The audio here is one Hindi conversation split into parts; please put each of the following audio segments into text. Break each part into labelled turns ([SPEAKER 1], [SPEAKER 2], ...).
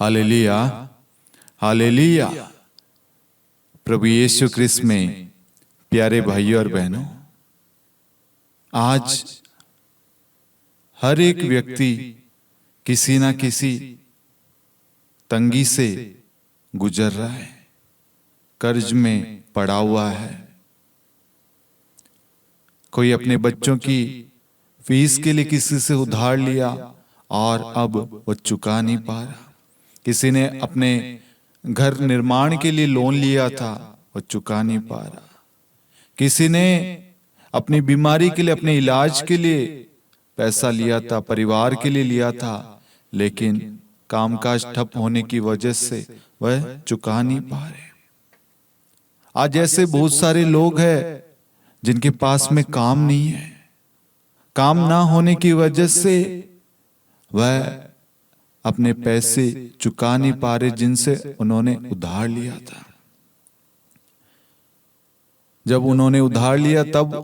[SPEAKER 1] Hallelujah, hallelujah. प्रभु यीशु क्रिस्त में प्यारे भाइयों और बहनों, आज हर एक व्यक्ति किसी ना किसी तंगी से गुजर रहा है, कर्ज में पड़ा हुआ है। कोई अपने बच्चों की फीस के लिए किसी से उधार लिया और अब वो चुका नहीं पा रहा। किसी ने अपने घर निर्माण के लिए लोन लिया था, वो चुका नहीं पा रहा। किसी ने अपनी बीमारी के लिए, अपने इलाज के लिए पैसा लिया था, परिवार के लिए लिया था, लेकिन कामकाज ठप होने की वजह से वह चुका नहीं पा रहे। आज ऐसे बहुत सारे लोग हैं जिनके पास में काम नहीं है। काम ना होने की वजह से वह अपने पैसे चुका नहीं पा रहे जिनसे उन्होंने उधार लिया था। जब उन्होंने उधार लिया तब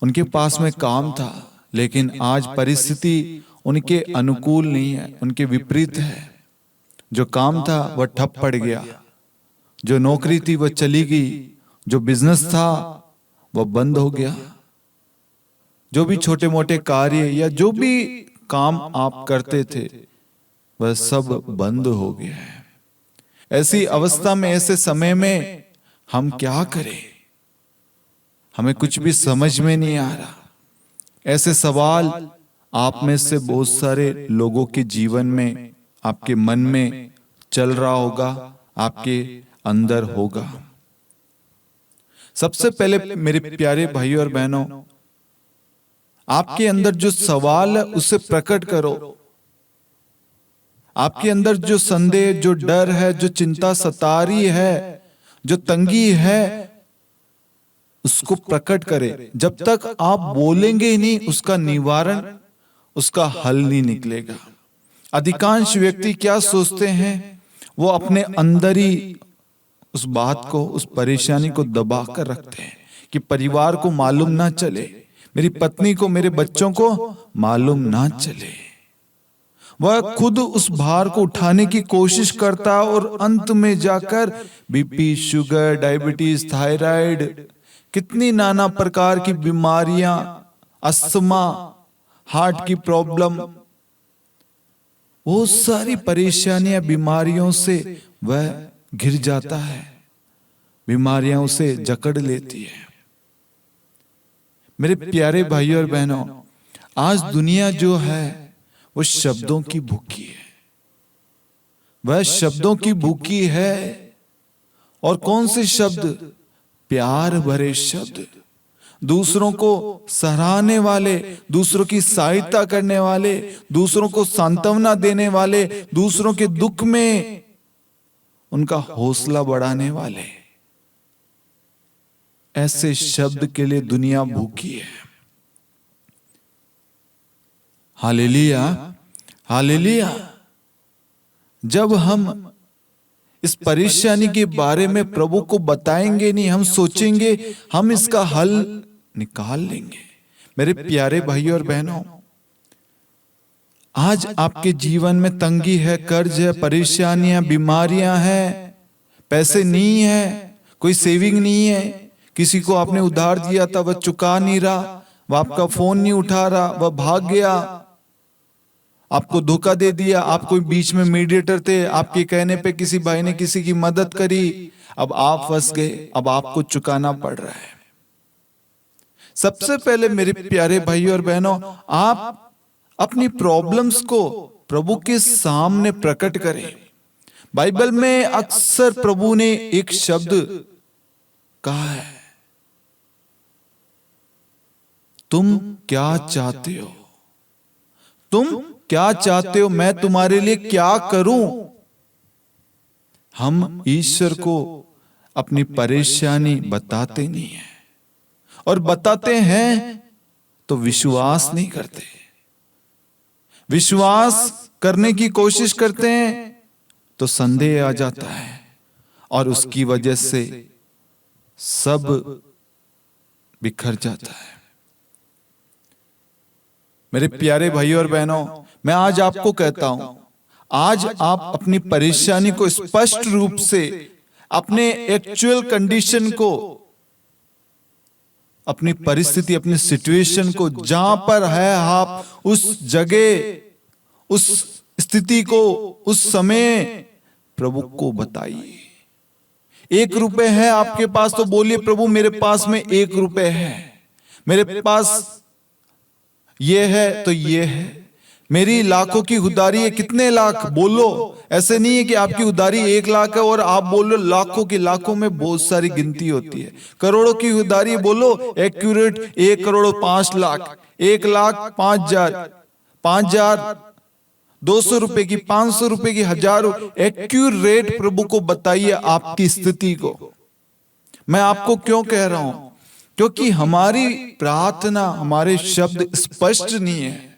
[SPEAKER 1] उनके पास में काम था, लेकिन आज परिस्थिति उनके अनुकूल नहीं है, उनके विपरीत है। जो काम था वह ठप पड़ गया, जो नौकरी थी वह चली गई, जो बिजनेस था वह बंद हो गया। जो भी छोटे मोटे कार्य या जो भी काम आप करते थे वह सब बंद हो गया है। ऐसी अवस्था में, ऐसे समय में हम क्या करें? हमें कुछ भी समझ में नहीं आ रहा। ऐसे सवाल आप में से बहुत सारे लोगों के जीवन में, आपके मन में चल रहा होगा, आपके अंदर होगा। सबसे पहले मेरे प्यारे भाइयों और बहनों, आपके अंदर जो सवाल है उसे प्रकट करो। आपके अंदर जो संदेह, जो डर है, जो चिंता सता रही है, जो तंगी है, उसको प्रकट करें। जब तक आप बोलेंगे ही नहीं, उसका निवारण, उसका हल नहीं निकलेगा। अधिकांश व्यक्ति क्या सोचते हैं? वो अपने अंदर ही उस बात को, उस परेशानी को दबा कर रखते हैं कि परिवार को मालूम ना चले, मेरी पत्नी को, मेरे बच्चों को मालूम ना चले। वह खुद उस भार को उठाने की कोशिश करता और अंत में जाकर बीपी, शुगर, डायबिटीज, थायराइड, कितनी नाना प्रकार की बीमारियां, अस्थमा, हार्ट की प्रॉब्लम, वो सारी परेशानियां, बीमारियों से वह घिर जाता है। बीमारियां उसे जकड़ लेती है। मेरे प्यारे भाइयों और बहनों, आज दुनिया जो है वो शब्दों की भूखी है। वह शब्दों की भूखी है। और कौन से शब्द? प्यार भरे शब्द, दूसरों को सराहने वाले, दूसरों की सहायता करने वाले, दूसरों को सांत्वना देने वाले, दूसरों के दुख में उनका हौसला बढ़ाने वाले। ऐसे शब्द के लिए दुनिया भूखी है। Hallelujah, hallelujah. जब हम इस परेशानी के बारे में प्रभु को बताएंगे नहीं, हम सोचेंगे हम इसका हल निकाल लेंगे। मेरे प्यारे भाइयों और बहनों, आज आपके जीवन में तंगी है, कर्ज है, परेशानियां, बीमारियां हैं, पैसे नहीं है, कोई सेविंग नहीं है, किसी को आपने उधार दिया था वह चुका नहीं रहा, वह आपका फोन नहीं उठा रहा, वह भाग गया, आपको धोखा दे दिया, आप कोई बीच में मीडिएटर थे, आपके कहने पे किसी भाई ने किसी की मदद करी, अब आप फंस गए, अब आपको चुकाना पड़ रहा है। सबसे पहले मेरे प्यारे भाइयों और बहनों, आप अपनी प्रॉब्लम्स को प्रभु के सामने प्रकट करें। बाइबल में अक्सर प्रभु ने एक शब्द कहा है, तुम क्या चाहते हो? तुम क्या चाहते हो? मैं तुम्हारे लिए क्या करूं? हम ईश्वर को अपनी परेशानी बताते नहीं हैं, और बताते हैं तो विश्वास नहीं करते। विश्वास करने की कोशिश करते हैं तो संदेह आ जाता है, और उसकी वजह से सब बिखर जाता है। मेरे प्यारे भाइयों और बहनों, मैं आज आपको कहता हूं, आज आप अपनी परेशानी को स्पष्ट रूप से, अपने एक्चुअल कंडीशन को, अपनी परिस्थिति, अपनी सिचुएशन को, जहां पर है आप, उस जगह, उस स्थिति को, उस समय प्रभु को बताइए। 1 रुपए है आपके पास तो बोलिए, प्रभु मेरे पास में 1 रुपए है, मेरे पास ये है तो ये है, मेरी लाखों की उधारी है, कितने लाख बोलो। ऐसे नहीं है कि आपकी उधारी 1 लाख है और आप बोलो लाखों की, लाखों में बहुत सारी गिनती होती है। करोड़ों की उधारी बोलो, एक्यूरेट 1 करोड़ 5 लाख, 1 लाख 5,000, 5,000 200 रुपए की, 500 रुपए की, 1000। एक्यूरेट प्रभु को बताइए आपकी स्थिति को। मैं आपको क्यों कह रहा हूं? क्योंकि हमारी प्रार्थना, हमारे शब्द स्पष्ट नहीं है।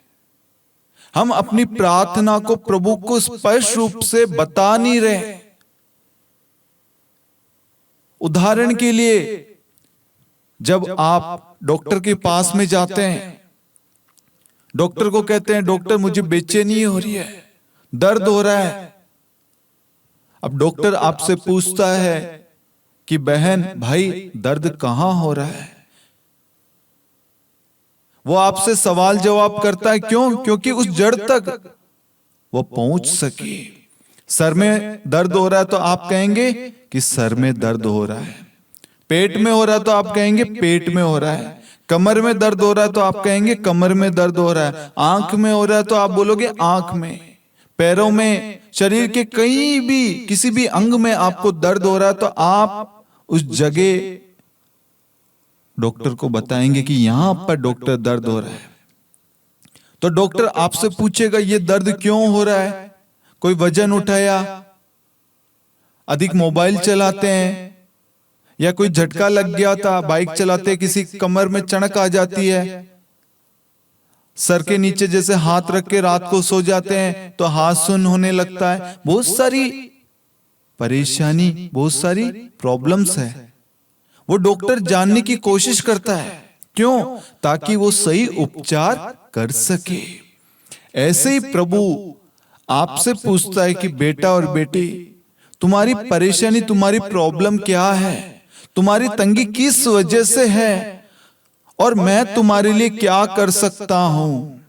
[SPEAKER 1] हम अपनी प्रार्थना को प्रभु को स्पष्ट रूप से बता नहीं रहे। उदाहरण के लिए, जब आप डॉक्टर के पास में जाते हैं, डॉक्टर को कहते हैं डॉक्टर मुझे बेचैनी हो रही है, दर्द हो रहा है। अब डॉक्टर आपसे पूछता है कि बहन भाई दर्द कहां हो रहा है? वो आपसे सवाल जवाब करता है, क्यों? क्योंकि उस जड़ तक वो पहुंच सके। सर में दर्द हो रहा है तो आप कहेंगे कि सर में दर्द हो रहा है, पेट में हो रहा है तो आप कहेंगे पेट में हो रहा है, कमर में दर्द हो रहा है तो आप कहेंगे कमर में दर्द हो रहा है, आंख में हो रहा है तो आप बोलोगे आंख में, पैरों में, शरीर के कहीं भी किसी भी अंग में आपको दर्द हो रहा है तो आप उस जगह डॉक्टर को बताएंगे कि यहां पर डॉक्टर दर्द हो रहा है। तो डॉक्टर आपसे पूछेगा ये दर्द क्यों हो रहा है? कोई वजन उठाया, अधिक मोबाइल चलाते हैं, या कोई झटका लग गया था, बाइक चलाते किसी कमर में चणक आ जाती है, सर के नीचे जैसे हाथ रख के रात को सो जाते हैं तो हाथ सुन्न होने लगता है। बहुत सारी परेशानी, बहुत सारी प्रॉब्लम्स है। वो डॉक्टर जानने की कोशिश करता है, क्यों? ताकि वो सही उपचार कर सके। ऐसे ही प्रभु आपसे पूछता है कि बेटा और बेटी, तुम्हारी परेशानी, तुम्हारी प्रॉब्लम क्या है? तुम्हारी तंगी किस वजह से है और मैं तुम्हारे लिए क्या कर सकता हूं?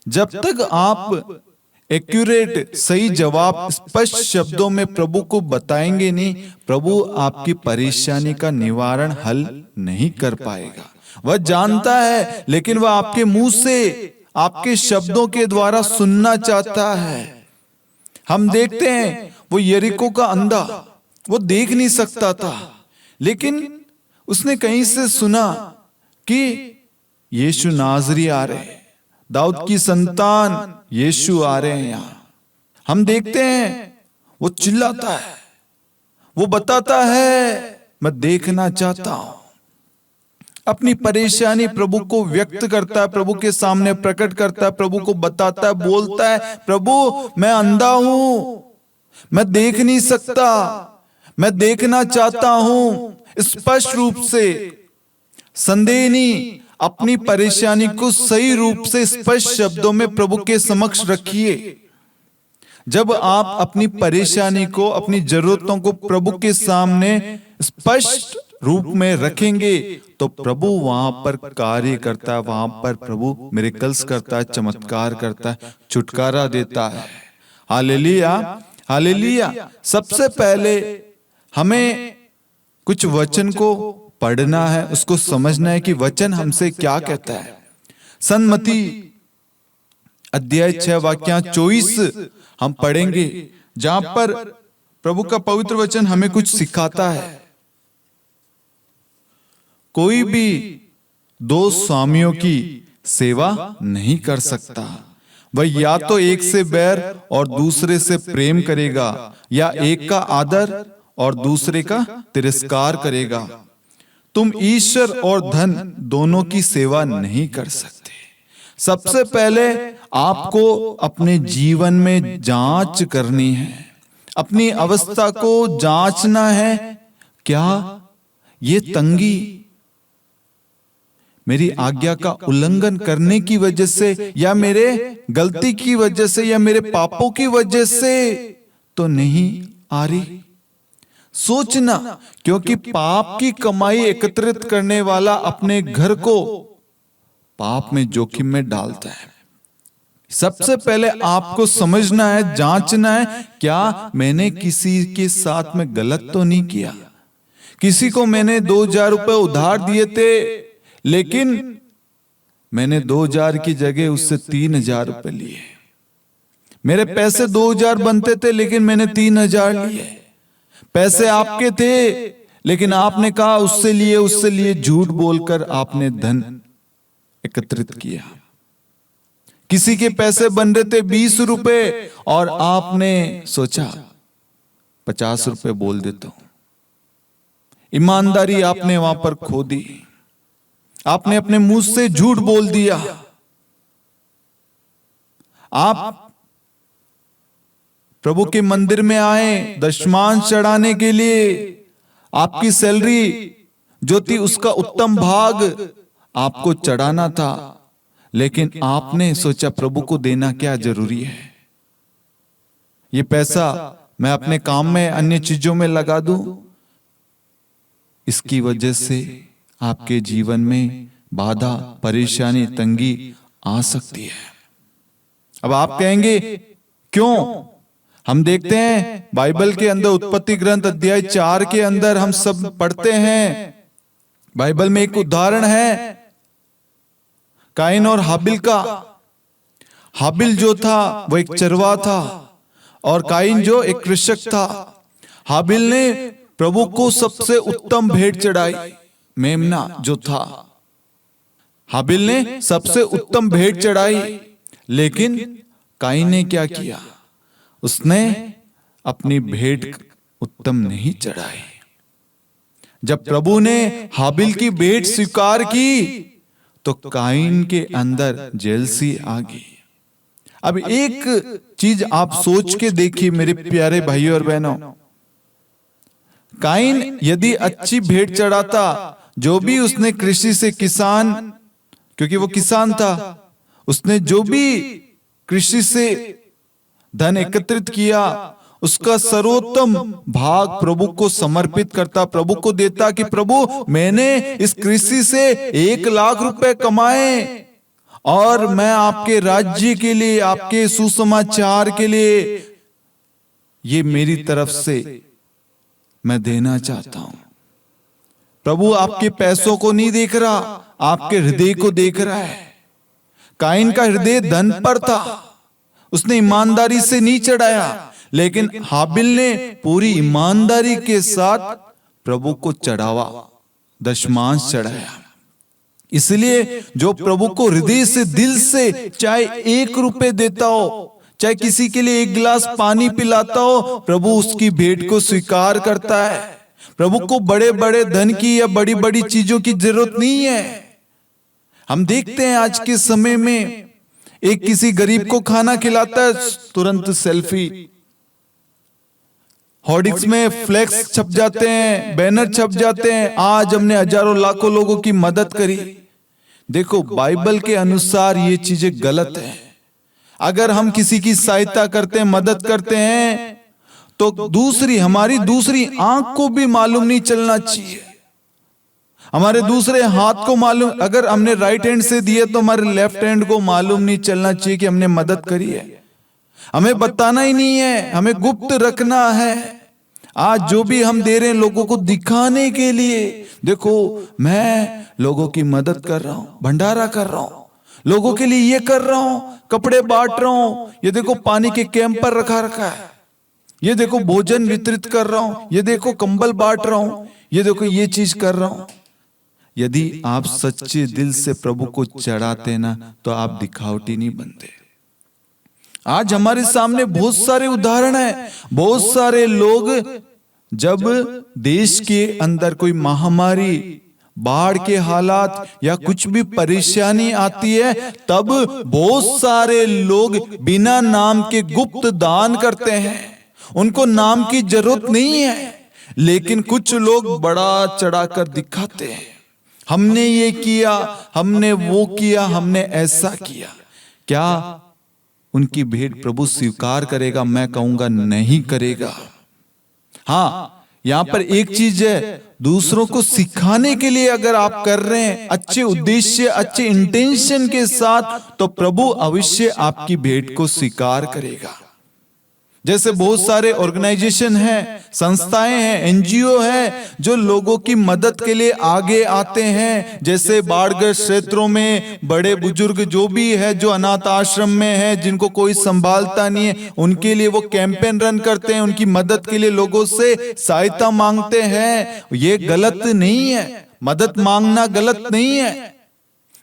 [SPEAKER 1] जब तक आप एक्यूरेट, सही जवाब स्पष्ट शब्दों में प्रभु को बताएंगे नहीं, प्रभु आपकी परेशानी का निवारण, हल नहीं कर पाएगा। वह जानता है, लेकिन वह आपके मुंह से, आपके शब्दों के द्वारा सुनना चाहता है। हम देखते हैं वो यरीको का अंधा, वो देख नहीं सकता था, लेकिन उसने कहीं से सुना कि यीशु नाज़री आ रहे हैं, दाऊद की संतान यीशु आ रहे हैं यहां। हम देखते हैं वो चिल्लाता है, वो बताता है मैं देखना चाहता हूं। अपनी परेशानी प्रभु को व्यक्त करता है, प्रभु के सामने प्रकट करता है, प्रभु को बताता है, बोलता है प्रभु मैं अंधा हूं, मैं देख नहीं सकता, मैं देखना चाहता हूं। स्पष्ट रूप से, संदेह नहीं, अपनी परेशानी को सही रूप से स्पष्ट शब्दों में प्रभु के समक्ष रखिए। जब आप अपनी परेशानी को, अपनी जरूरतों को प्रभु के सामने स्पष्ट रूप में रखेंगे तो प्रभु वहां पर कार्य करता है, वहां पर प्रभु मिरेकल्स करता है, चमत्कार करता है, छुटकारा देता है। Hallelujah, hallelujah. सबसे पहले हमें कुछ वचन को पढ़ना है, उसको समझना है कि वचन हमसे क्या कहता है। सन्मति अध्याय 6 वाक्य 24 हम पढ़ेंगे, जहां पर प्रभु का पवित्र वचन हमें कुछ सिखाता है। कोई भी 2 स्वामियों की सेवा नहीं कर सकता, वह या तो एक से बैर और दूसरे से प्रेम करेगा, या एक का आदर और दूसरे का तिरस्कार करेगा। तुम ईश्वर और धन दोनों की सेवा नहीं कर सकते। सबसे पहले आपको अपने जीवन में जांच करनी है, अपनी अवस्था को जांचना है। क्या ये तंगी मेरी आज्ञा का उल्लंघन करने की वजह से या मेरे गलती की वजह से या मेरे पापों की वजह से तो नहीं आ रही। सोचना, क्योंकि पाप की कमाई एकत्रित करने वाला अपने घर को पाप में जोखिम में डालता है। सबसे पहले आपको समझना है, जांचना है, क्या मैंने किसी के साथ में गलत तो नहीं किया। किसी को मैंने 2000 रुपए उधार दिए थे, लेकिन मैंने 2000 की जगह उससे 3000 रुपए लिए। मेरे पैसे 2000 बनते थे, लेकिन मैंने 3000 लिए। पैसे आपके थे, लेकिन आपने कहा उससे लिए झूठ बोलकर आपने धन एकत्रित किया। किसी के पैसे बन रहे थे 20 रुपए और आपने सोचा 50 रुपए बोल देता हूं। ईमानदारी आपने वहां पर खो दी। आपने अपने मुंह से झूठ बोल दिया। आप प्रभु के मंदिर में आए दशमांश चढ़ाने के लिए। आपकी सैलरी जो थी उसका उत्तम भाग आपको चढ़ाना था, लेकिन आपने सोचा प्रभु को देना क्या जरूरी है, ये पैसा मैं अपने काम में अन्य चीजों में लगा दूं। इसकी वजह से आपके जीवन में बाधा, परेशानी, तंगी आ सकती है। अब आप कहेंगे क्यों? हम देखते हैं बाइबल के अंदर उत्पत्ति ग्रंथ अध्याय 4 के अंदर हम सब पढ़ते हैं। बाइबल में एक उदाहरण है काइन और हाबिल का। हाबिल जो था वो एक चरवाहा था और काइन जो एक कृषक था। हाबिल ने प्रभु को सबसे उत्तम भेंट चढ़ाई, मेमना जो था। हाबिल ने सबसे उत्तम भेंट चढ़ाई, लेकिन काइन ने क्या किया? उसने अपनी भेंट उत्तम नहीं चढ़ाई। जब प्रभु ने हाबिल की भेंट स्वीकार की तो काइन के अंदर जेलसी आ गई। अब एक चीज आप सोच के देखिए मेरे प्यारे भाइयों और बहनों, काइन यदि अच्छी भेंट चढ़ाता, जो भी उसने कृषि से किसान, क्योंकि वो किसान था, उसने जो भी कृषि से धन एकत्रित किया उसका सर्वोत्तम भाग प्रभु को समर्पित करता, प्रभु को देता कि प्रभु मैंने इस कृषि से 1,00,000 रुपए कमाए और मैं आपके राज्य के लिए, आपके सुसमाचार के लिए ये मेरी तरफ से मैं देना चाहता हूं। प्रभु आपके पैसों को नहीं देख रहा, आपके हृदय को देख रहा है। काइन का हृदय धन पर था, उसने ईमानदारी से नहीं चढ़ाया, लेकिन हाबिल ने पूरी ईमानदारी के साथ प्रभु को चढ़ावा, दशमांश चढ़ाया। इसलिए जो प्रभु को हृदय से, दिल से, चाहे 1 रुपए देता हो, चाहे किसी के लिए 1 गिलास पानी पिलाता हो, प्रभु उसकी भेंट को स्वीकार करता है। प्रभु को बड़े बड़े धन की या बड़ी बड़ी चीजों की जरूरत नहीं है। हम देखते हैं आज के समय में एक किसी गरीब को खाना खिलाता है, तुरंत सेल्फी, होर्डिंग्स में फ्लेक्स छप जाते हैं, बैनर छप जाते हैं, आज हमने हजारों लाखों लोगों की मदद करी। देखो बाइबल के अनुसार ये चीजें गलत है। अगर हम किसी की सहायता करते हैं, मदद करते हैं, तो हमारी दूसरी आंख को भी मालूम नहीं चलना चाहिए, हमारे दूसरे हाथ को मालूम, अगर हमने राइट हैंड से दिए तो हमारे लेफ्ट हैंड को मालूम नहीं चलना चाहिए कि हमने मदद करी है। हमें बताना ही नहीं है, हमें गुप्त रखना है। आज जो भी हम दे रहे हैं लोगों को दिखाने के लिए, देखो मैं लोगों की मदद कर रहा हूं, भंडारा कर रहा हूं, लोगों के लिए ये कर रहा हूं, कपड़े बांट रहा हूं, ये देखो पानी के कैंप पर रखा है, ये देखो भोजन वितरित कर रहा हूं, ये देखो कंबल बांट रहा हूं, ये देखो ये चीज कर रहा हूं। यदि आप सच्चे दिल से प्रभु को चढ़ाते ना, तो आप दिखावटी नहीं बनते। आज हमारे सामने बहुत सारे उदाहरण हैं। बहुत सारे लोग जब देश के अंदर कोई महामारी, बाढ़ के हालात या कुछ भी परेशानी आती है, तब बहुत सारे लोग बिना नाम के गुप्त दान करते हैं। उनको नाम की जरूरत नहीं है, लेकिन कुछ लोग बड़ा चढ़ाकर दिखाते हैं। हमने ये किया, हमने वो किया, हमने ऐसा किया। क्या उनकी भेंट प्रभु स्वीकार करेगा? मैं कहूंगा नहीं करेगा। हाँ, यहां पर एक चीज है, दूसरों को सिखाने के लिए अगर आप कर रहे हैं अच्छे उद्देश्य, अच्छे इंटेंशन के साथ, तो प्रभु अवश्य आपकी भेंट को स्वीकार करेगा। जैसे बहुत सारे ऑर्गेनाइजेशन हैं, संस्थाएं हैं, एनजीओ हैं, जो लोगों की मदद के लिए आगे आते हैं। जैसे बाढ़ग्रस्त क्षेत्रों में बड़े बुजुर्ग जो भी है, जो अनाथ आश्रम में है, जिनको कोई संभालता नहीं है, उनके लिए वो कैंपेन रन करते हैं, उनकी मदद के लिए लोगों से सहायता मांगते हैं। ये गलत नहीं है, मदद मांगना गलत नहीं है।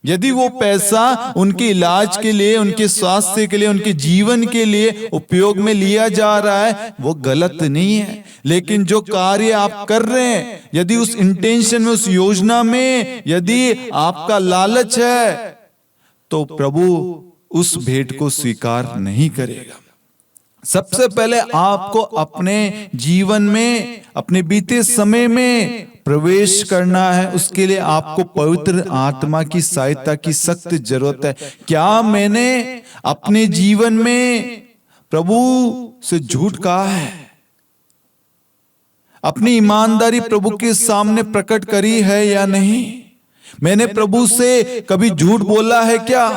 [SPEAKER 1] यदि वो पैसा उनके इलाज के लिए, उनके स्वास्थ्य के लिए, उनके जीवन के लिए उपयोग में लिया जा रहा है, वो गलत नहीं है। लेकिन जो कार्य आप कर रहे हैं, यदि उस इंटेंशन में, उस योजना में यदि आपका लालच है, तो प्रभु उस भेंट को स्वीकार नहीं करेगा। सबसे पहले आपको अपने जीवन में, अपने बीते समय में प्रवेश करना है। उसके लिए आपको पवित्र आत्मा की सहायता की सख्त जरूरत है। क्या मैंने अपने जीवन में प्रभु से झूठ कहा है? अपनी ईमानदारी प्रभु के सामने प्रकट करी है या नहीं? मैंने प्रभु से कभी झूठ बोला है क्या?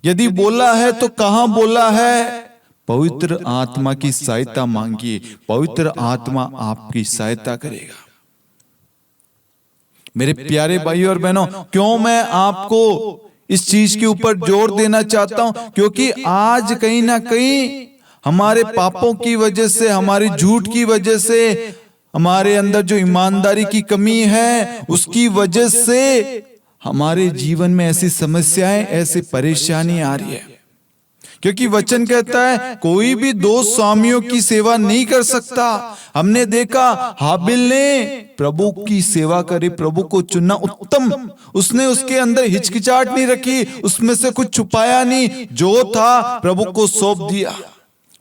[SPEAKER 1] यदि बोला है तो कहां बोला है? पवित्र आत्मा की सहायता मांगिए, पवित्र आत्मा आपकी सहायता करेगा। मेरे प्यारे भाइयों और बहनों, क्यों मैं आपको इस चीज के ऊपर जोर देना चाहता हूं? क्योंकि आज कहीं ना कहीं हमारे पापों की वजह से, हमारी झूठ की वजह से, हमारे अंदर जो ईमानदारी की कमी है, उसकी वजह से हमारे जीवन में ऐसी समस्याएं, ऐसी परेशानी आ रही है। क्योंकि वचन कहता है कोई भी दो स्वामियों की सेवा नहीं कर सकता। हमने देखा हाबिल ने प्रभु की सेवा करी, प्रभु को चुनना उत्तम। उसने उसके अंदर हिचकिचाहट नहीं रखी, उसमें से कुछ छुपाया नहीं, जो था प्रभु को सौंप दिया।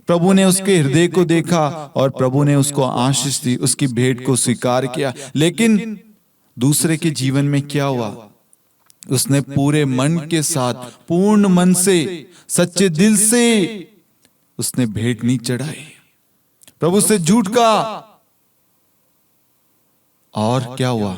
[SPEAKER 1] प्रभु ने उसके हृदय को देखा और प्रभु ने उसको आशीष दी, उसकी भेंट को स्वीकार किया। लेकिन दूसरे के जीवन में क्या हुआ? उसने पूरे मन के साथ, पूर्ण मन से, सच्चे दिल से उसने भेंट नहीं चढ़ाई, प्रभु से झूठ कहा। और क्या हुआ?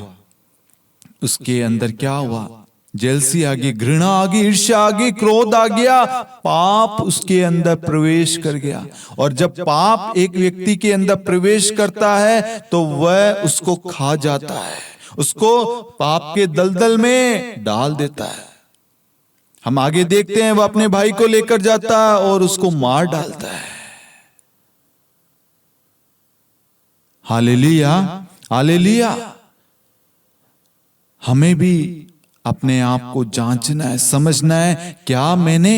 [SPEAKER 1] उसके अंदर क्या हुआ? जेलसी आ गई, घृणा आ गई, ईर्ष्या आ गई, क्रोध आ गया, पाप उसके अंदर प्रवेश कर गया। और जब पाप एक व्यक्ति के अंदर प्रवेश करता है तो वह उसको खा जाता है, उसको पाप के दलदल में डाल देता है। हम आगे देखते हैं, वह अपने भाई को लेकर जाता है और उसको मार डालता है। Hallelujah, hallelujah. हमें भी अपने आप को जांचना है, समझना है, क्या मैंने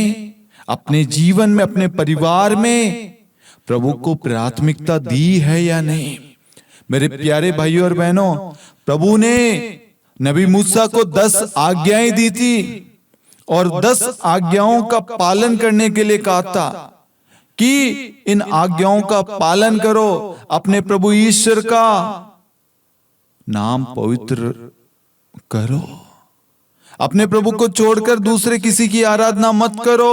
[SPEAKER 1] अपने जीवन में, अपने परिवार में प्रभु को प्राथमिकता दी है या नहीं? मेरे प्यारे भाइयों और बहनों, प्रभु ने नबी मूसा को 10 आज्ञाएं दी थी और 10 आज्ञाओं का पालन करने के लिए कहा था कि इन आज्ञाओं का पालन करो, अपने प्रभु ईश्वर का नाम पवित्र करो, अपने प्रभु को छोड़कर दूसरे किसी की आराधना मत करो,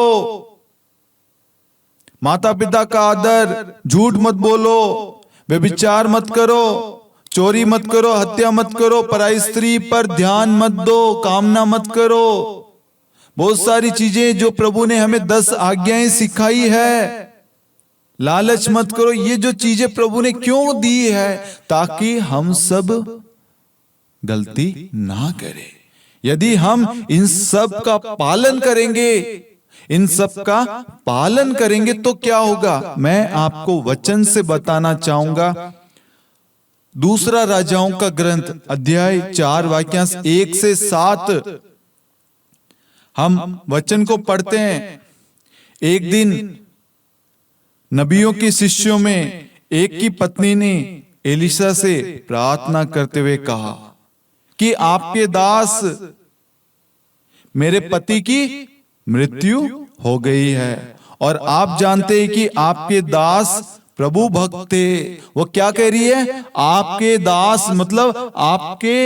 [SPEAKER 1] माता पिता का आदर, झूठ मत बोलो, व्यभिचार मत करो, चोरी मत करो, हत्या मत करो, पराई स्त्री पर ध्यान मत दो, कामना मत करो। बहुत सारी चीजें जो प्रभु ने हमें 10 आज्ञाएं सिखाई है। लालच मत करो, ये जो चीजें प्रभु ने क्यों दी है? ताकि हम सब गलती ना करें। यदि हम इन सब का पालन करेंगे, इन सब का पालन करेंगे तो क्या होगा? मैं आपको वचन से बताना चाहूंगा। दूसरा राजाओं का ग्रंथ अध्याय 4 वाक्यांश 1 से 7 हम वचन को पढ़ते हैं। एक दिन नबियों के शिष्यों में एक की पत्नी ने एलिशा से प्रार्थना करते हुए कहा कि आपके दास, मेरे पति की मृत्यु हो गई है और आप जानते हैं कि आपके दास प्रभु भक्त थे। वो क्या कह रही है? आपके दास मतलब आपके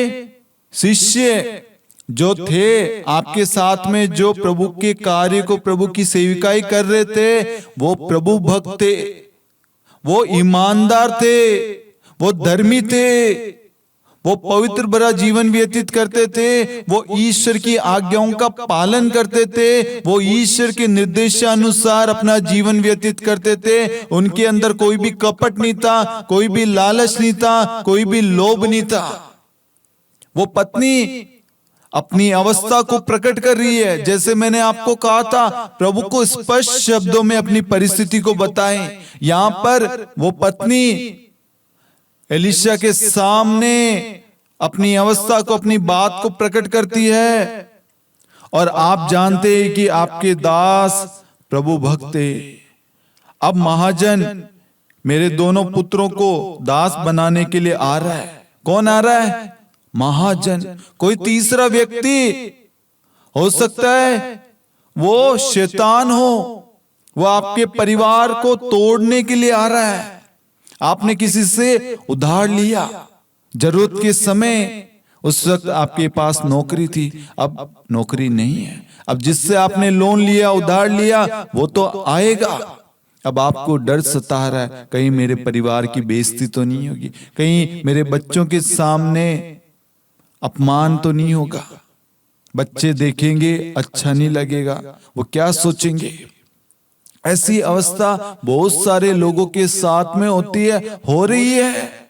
[SPEAKER 1] शिष्य जो थे आपके साथ में, जो प्रभु के कार्य को, प्रभु की सेविकाई कर रहे थे, वो प्रभु भक्त थे, वो ईमानदार थे, वो धर्मी थे, वो पवित्र भरा जीवन व्यतीत करते थे, वो ईश्वर की आज्ञाओं का पालन करते थे, वो ईश्वर के निर्देशानुसार अपना जीवन व्यतीत करते थे। उनके अंदर कोई भी कपट नहीं था, कोई भी लालच नहीं था, कोई भी लोभ नहीं था। वो पत्नी अपनी अवस्था को प्रकट कर रही है, जैसे मैंने आपको कहा था, प्रभु को स्पष्ट शब्दों में अपनी परिस्थिति को बताएं। यहां पर वो पत्नी एलीशा के सामने अपनी अवस्था को, अपनी बात को प्रकट करती है। और आप जानते हैं कि आपके दास प्रभु भक्त थे। अब महाजन मेरे दोनों पुत्रों को दास बनाने के लिए आ रहा है। कौन आ रहा है? महाजन। कोई तीसरा व्यक्ति हो सकता है, वो शैतान हो, वो आपके परिवार को तोड़ने के लिए आ रहा है। आपने किसी से उधार लिया, जरूरत के समय उस वक्त आपके पास नौकरी थी, अब नौकरी नहीं है। अब जिससे आपने लोन लिया, उधार लिया, वो तो आएगा। अब आपको डर सता रहा है, कहीं मेरे परिवार की बेइज्जती तो नहीं होगी, कहीं मेरे बच्चों के सामने अपमान तो नहीं होगा, बच्चे देखेंगे अच्छा नहीं लगेगा, वो क्या सोचेंगे। ऐसी अवस्था बहुत सारे लोगों के साथ में होती है, हो रही है।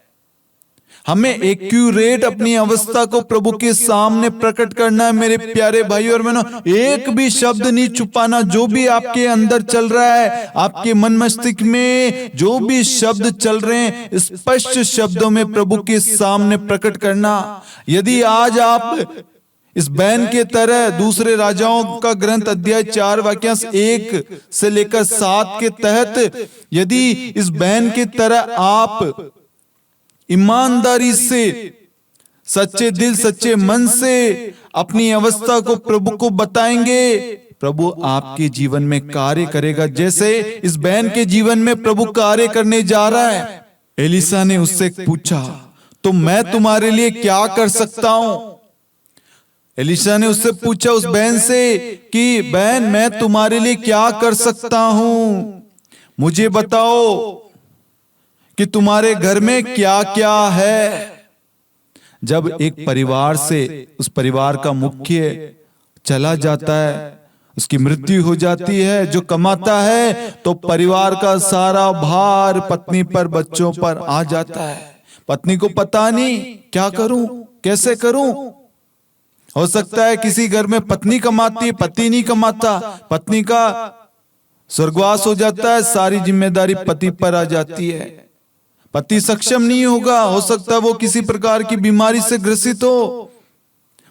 [SPEAKER 1] हमें एक्यूरेट अपनी अवस्था को प्रभु के सामने प्रकट करना है मेरे प्यारे भाई और बहनों। एक भी शब्द नहीं छुपाना। जो भी आपके अंदर चल रहा है, आपके मन मस्तिष्क में जो भी शब्द चल रहे हैं, स्पष्ट शब्दों में प्रभु के सामने प्रकट करना। यदि आज आप इस बैन के तरह दूसरे राजाओं का ग्रंथ अध्याय 4 वाक्यांश 1 से लेकर 7 के तहत, यदि इस बैन के तरह आप ईमानदारी से, सच्चे दिल, सच्चे मन से अपनी अवस्था को प्रभु को बताएंगे, प्रभु आपके जीवन में कार्य करेगा, जैसे इस बैन के जीवन में प्रभु कार्य करने जा रहा है। एलीशा ने उससे पूछा, तो मैं तुम्हारे लिए क्या कर सकता हूं? एलीशा ने उससे पूछा, उस बहन से, कि बहन मैं तुम्हारे लिए क्या कर सकता हूं? मुझे बताओ कि तुम्हारे घर में क्या क्या है। जब एक परिवार से उस परिवार का मुखिया चला जाता है, उसकी मृत्यु हो जाती है, जो कमाता है, तो परिवार का सारा भार पत्नी पर, बच्चों पर आ जाता है। पत्नी को पता नहीं क्या करूं, कैसे करूं। हो सकता है किसी घर में पत्नी कमाती है, पति नहीं कमाता, पत्नी का स्वर्गवास हो जाता है, सारी जिम्मेदारी पति पर आ जाती है। पति सक्षम नहीं होगा, हो सकता है वो किसी प्रकार की बीमारी से ग्रसित हो,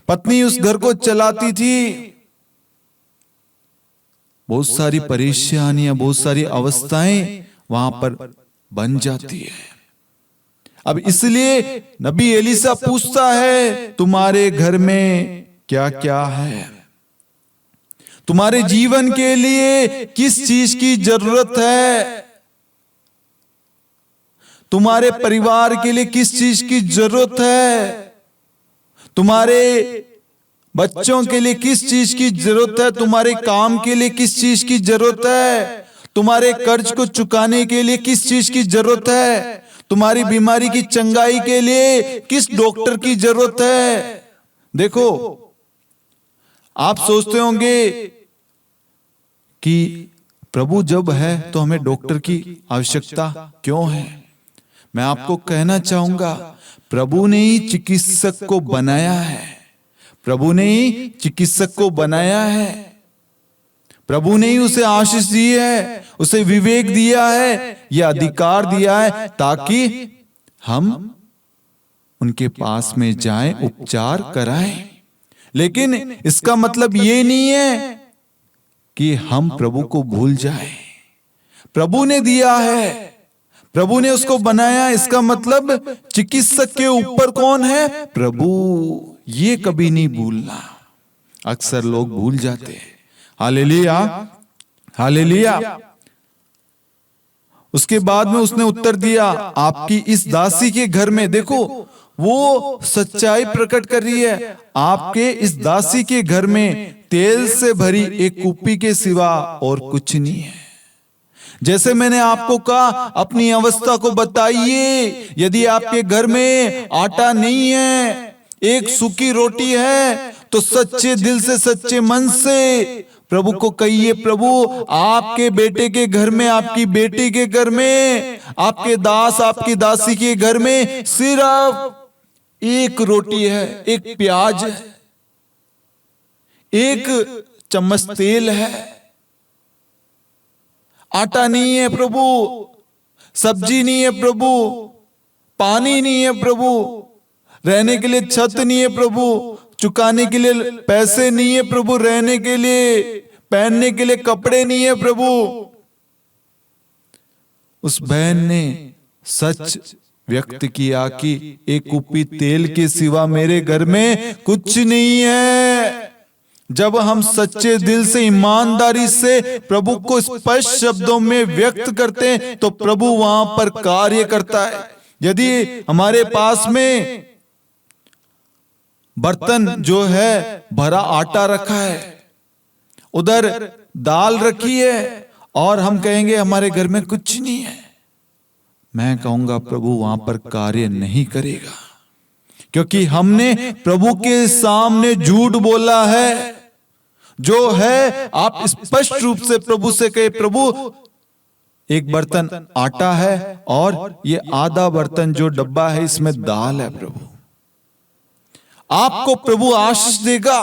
[SPEAKER 1] पत्नी उस घर को चलाती थी। बहुत सारी परेशानियां, बहुत सारी अवस्थाएं वहां पर बन जाती है। अब इसलिए नबी एलीशा पूछता है, तुम्हारे घर में क्या क्या है? तुम्हारे जीवन के लिए किस चीज की जरूरत है? तुम्हारे परिवार के लिए किस चीज की जरूरत है? तुम्हारे बच्चों के लिए किस चीज की जरूरत है? तुम्हारे काम के लिए किस चीज की जरूरत है? तुम्हारे कर्ज को चुकाने के लिए किस चीज की जरूरत है? तुम्हारी बीमारी की चंगाई के लिए किस डॉक्टर की जरूरत है? देखो, आप सोचते होंगे कि प्रभु जब है तो हमें डॉक्टर की आवश्यकता क्यों है? मैं आपको कहना चाहूंगा, प्रभु ने ही चिकित्सक को बनाया है। प्रभु ने ही चिकित्सक को बनाया है। प्रभु ने ही उसे आशीष दी है, उसे विवेक दिया है, यह अधिकार दिया है, ताकि हम उनके पास में जाएं, उपचार कराएं। लेकिन इसका मतलब ये नहीं है कि हम प्रभु को भूल जाएं। प्रभु ने दिया है, प्रभु ने उसको बनाया, इसका मतलब चिकित्सक के ऊपर कौन है? प्रभु। ये कभी नहीं भूलना। अक्सर लोग भूल जाते हैं। Hallelujah, hallelujah. उसके बाद में उसने उत्तर दिया, आपकी इस दासी के घर में, देखो वो सच्चाई प्रकट कर रही है। आपके इस दासी के घर में तेल से भरी एक कुप्पी के सिवा और कुछ नहीं है। जैसे मैंने आपको कहा, अपनी अवस्था को बताइए। यदि आपके घर में आटा नहीं है, एक सूखी रोटी है, तो सच्चे दिल से, सच्चे मन से प्रभु को कहिए, प्रभु आपके बेटे के घर में, आपकी बेटी के घर में, आपके दास, आपकी दासी के घर में सिर्फ एक रोटी है, एक प्याज है, एक चम्मच तेल है, आटा नहीं है प्रभु, सब्जी नहीं है प्रभु, पानी नहीं है प्रभु, रहने के लिए छत नहीं है प्रभु, चुकाने के लिए पैसे नहीं है प्रभु, रहने के लिए, पहनने के लिए कपड़े नहीं है प्रभु। उस बहन ने सच व्यक्त किया कि एक कुप्पी तेल के सिवा मेरे घर में कुछ नहीं है। जब हम सच्चे दिल से, ईमानदारी से प्रभु को स्पष्ट शब्दों में व्यक्त करते हैं तो प्रभु वहां पर कार्य करता है। यदि हमारे पास में बर्तन जो है भरा आटा रखा है, उधर दाल रखी है, और हम कहेंगे हमारे घर में कुछ नहीं है, मैं कहूंगा प्रभु वहां पर कार्य नहीं करेगा, क्योंकि हमने प्रभु के सामने झूठ बोला है। जो है आप स्पष्ट रूप से प्रभु से कहे, प्रभु एक बर्तन आटा है और ये आधा बर्तन जो डब्बा है इसमें दाल है प्रभु। आपको प्रभु आशीष देगा।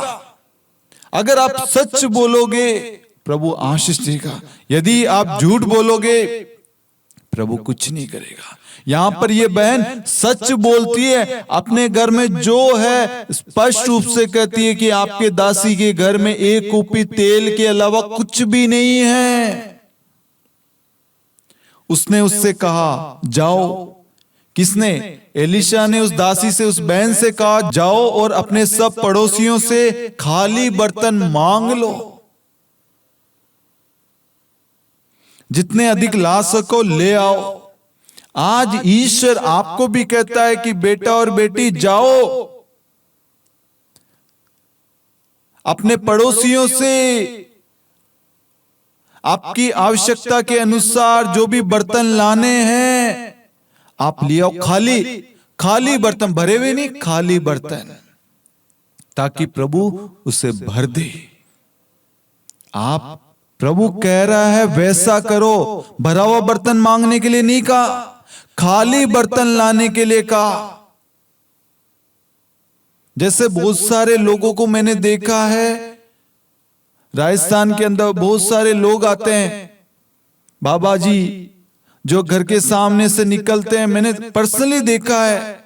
[SPEAKER 1] अगर आप सच बोलोगे प्रभु आशीष देगा। यदि आप झूठ बोलोगे प्रभु कुछ नहीं करेगा। यहां पर ये बहन सच बोलती है, अपने घर में जो है स्पष्ट रूप से कहती है कि आपके दासी के घर में एक कुप्पी तेल के अलावा कुछ भी नहीं है। उसने उससे कहा जाओ। किसने? एलिशा ने उस दासी से, उस बहन से कहा जाओ और अपने सब पड़ोसियों से खाली बर्तन मांग लो, जितने अधिक ला सको ले आओ। आज ईश्वर आपको भी कहता है कि बेटा और बेटी जाओ, अपने पड़ोसियों से आपकी आवश्यकता के अनुसार जो भी बर्तन लाने हैं आप ले आओ। खाली बर्तन, भरे हुए नहीं, खाली बर्तन, ताकि प्रभु उसे भर दे। आप, प्रभु कह रहा है वैसा करो। भरा हुआ बर्तन मांगने के लिए नहीं कहा, खाली बर्तन लाने के लिए कहा। जैसे बहुत सारे लोगों को मैंने देखा है, राजस्थान के अंदर बहुत सारे लोग आते हैं, बाबा जी जो घर के सामने से निकलते हैं, मैंने पर्सनली देखा है,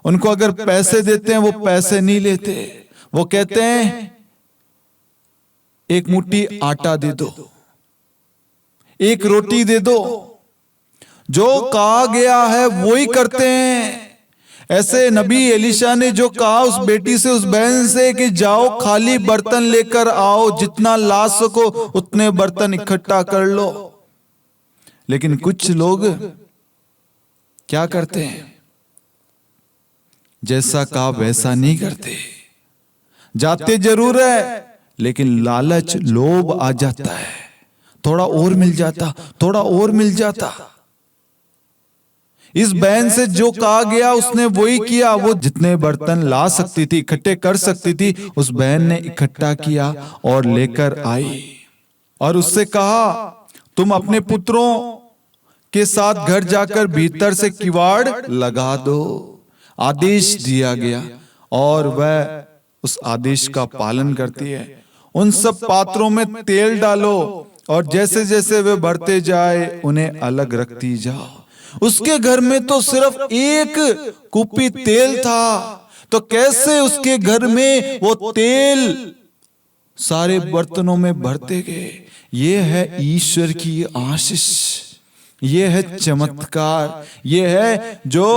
[SPEAKER 1] उनको अगर पैसे देते हैं वो पैसे नहीं लेते, वो कहते हैं एक मुट्ठी आटा दे दो, एक रोटी दे दो, जो कहा गया है वो ही करते हैं। ऐसे नबी एलिशा ने जो कहा उस बेटी से, उस बहन से कि जाओ खाली बर्तन लेकर आओ, जितना ला सको उतने बर्तन इकट्ठा कर लो। लेकिन कुछ लोग क्या करते हैं, जैसा कहा वैसा नहीं करते। जाते जरूर है लेकिन लालच, लोभ आ जाता है, थोड़ा और मिल जाता, थोड़ा और मिल जाता। इस बहन से जो कहा गया उसने वही किया। वो जितने बर्तन ला सकती थी, इकट्ठे कर सकती थी, उस बहन ने इकट्ठा किया और लेकर आई और उससे कहा तुम अपने पुत्रों के साथ घर जाकर भीतर से किवाड़ लगा दो। आदेश दिया गया और वह उस आदेश का पालन करती है। उन सब पात्रों में तेल डालो और जैसे जैसे वे बढ़ते जाए उन्हें अलग रखती जाओ। उसके घर में तो सिर्फ एक कुप्पी तेल था, तो कैसे उसके घर में वो तेल सारे बर्तनों में भरते गए। ये है ईश्वर की आशीष, ये है चमत्कार, ये है जो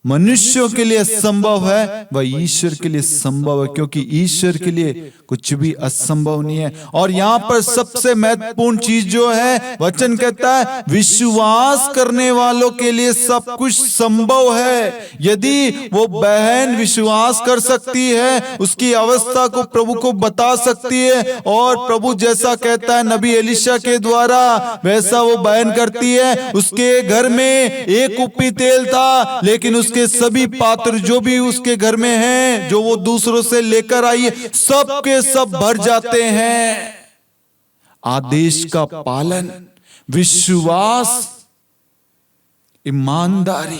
[SPEAKER 1] मनुष्यों के लिए असंभव है वह ईश्वर के लिए संभव है, क्योंकि ईश्वर के लिए कुछ भी असंभव नहीं है। और यहां पर सबसे महत्वपूर्ण चीज जो है, वचन कहता है विश्वास करने वालों के लिए सब कुछ संभव है। यदि वो बहन विश्वास कर सकती है, उसकी अवस्था को प्रभु को बता सकती है, और प्रभु जैसा कहता है नबी एलिशा के द्वारा वैसा वो बहन करती है। उसके घर में एक कुप्पी तेल था, लेकिन उसके सभी पात्र जो भी उसके घर में हैं, जो वो दूसरों से लेकर आई है, सब के सब भर जाते हैं। आदेश का पालन, विश्वास, ईमानदारी,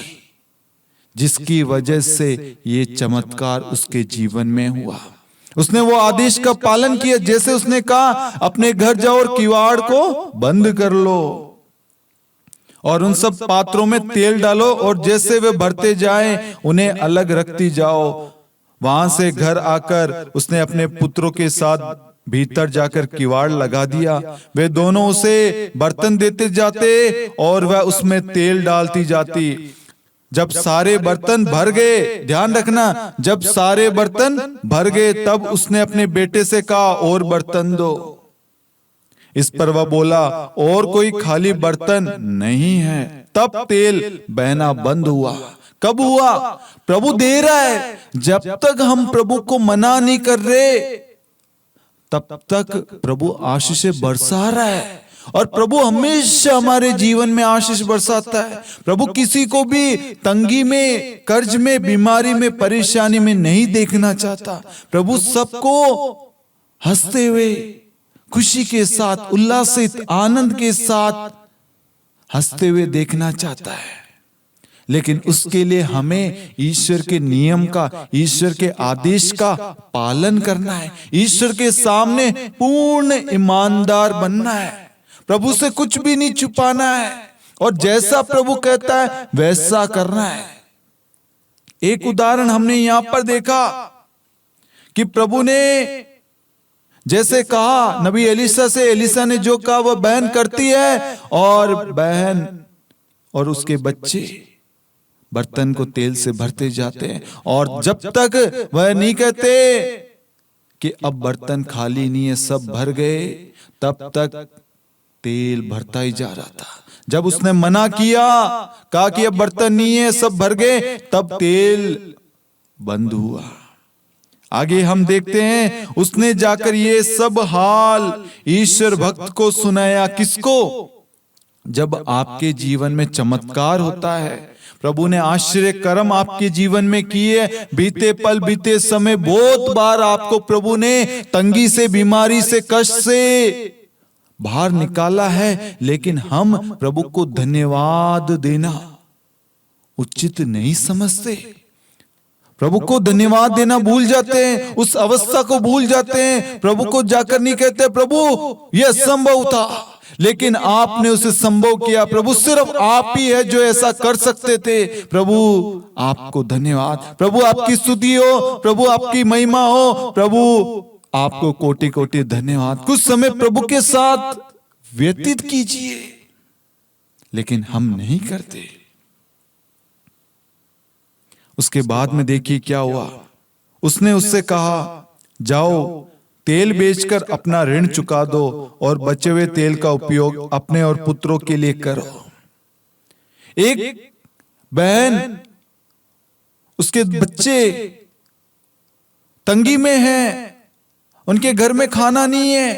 [SPEAKER 1] जिसकी वजह से ये चमत्कार उसके जीवन में हुआ। उसने वो आदेश का पालन किया, जैसे उसने कहा अपने घर जाओ और किवाड़ को बंद कर लो और उन सब पात्रों में तेल डालो, और जैसे वे भरते जाएं उन्हें अलग रखती जाओ। वहां से घर आकर उसने अपने पुत्रों के साथ भीतर जाकर किवाड़ लगा दिया। वे दोनों उसे बर्तन देते जाते और वह उसमें तेल डालती जाती। जब सारे बर्तन भर गए, ध्यान रखना, जब सारे बर्तन भर गए तब उसने अपने बेटे से कहा और बर्तन दो। इस पर वह बोला और कोई खाली बर्तन नहीं है। तब तेल बहना बंद हुआ। कब हुआ? प्रभु दे रहा है। जब तक हम प्रभु को मना नहीं कर रहे तब तक प्रभु आशीष बरसा रहा है। और प्रभु हमेशा हमारे जीवन में आशीष बरसाता है। प्रभु किसी को भी तंगी में, कर्ज में, बीमारी में, परेशानी में नहीं देखना चाहता। प्रभु सबको हंसते हुए, खुशी के साथ, उल्लासित, आनंद के साथ हंसते हुए देखना चाहता है। लेकिन उसके लिए हमें ईश्वर के नियम का, ईश्वर के आदेश का पालन करना है। ईश्वर के सामने पूर्ण ईमानदार बनना है। प्रभु से कुछ भी नहीं छुपाना है, और जैसा प्रभु कहता है वैसा करना है। एक उदाहरण हमने यहां पर देखा कि प्रभु ने जैसे कहा नबी एलिशा से, एलिशा ने जो कहा वह बहन करती है, और बहन और उसके बच्चे बर्तन को तेल से भरते जाते हैं। और जब तक वह नहीं कहते कि अब बर्तन खाली नहीं है, सब भर गए, तब तक तेल भरता ही जा रहा था। जब उसने मना किया, कहा कि अब बर्तन नहीं है, सब भर गए, तब तेल बंद हुआ। आगे हम देखते हैं उसने जाकर ये सब हाल ईश्वर भक्त को सुनाया। किसको? जब आपके जीवन में चमत्कार होता है, प्रभु ने आश्चर्य कर्म आपके जीवन में किए, बीते पल, बीते समय बहुत बार आपको प्रभु ने तंगी से, बीमारी से, कष्ट से बाहर निकाला है। लेकिन हम प्रभु को धन्यवाद देना उचित नहीं समझते। प्रभु को धन्यवाद देना भूल जाते हैं, उस अवस्था को भूल जाते हैं। प्रभु को जाकर नहीं कहते प्रभु यह संभव था, लेकिन आपने उसे संभव किया। प्रभु सिर्फ आप ही है जो ऐसा कर सकते थे। प्रभु आपको धन्यवाद, प्रभु आपकी स्तुति हो, प्रभु आपकी महिमा हो, प्रभु आपको कोटि कोटि धन्यवाद। कुछ समय प्रभु के साथ व्यतीत कीजिए, लेकिन हम नहीं करते। उसके बाद में देखिए क्या हुआ। उसने उससे कहा जाओ तेल बेचकर अपना ऋण चुका दो और बचे हुए तेल का उपयोग अपने और पुत्रों के लिए करो। एक बहन, उसके बच्चे तंगी में हैं, उनके घर में खाना नहीं है,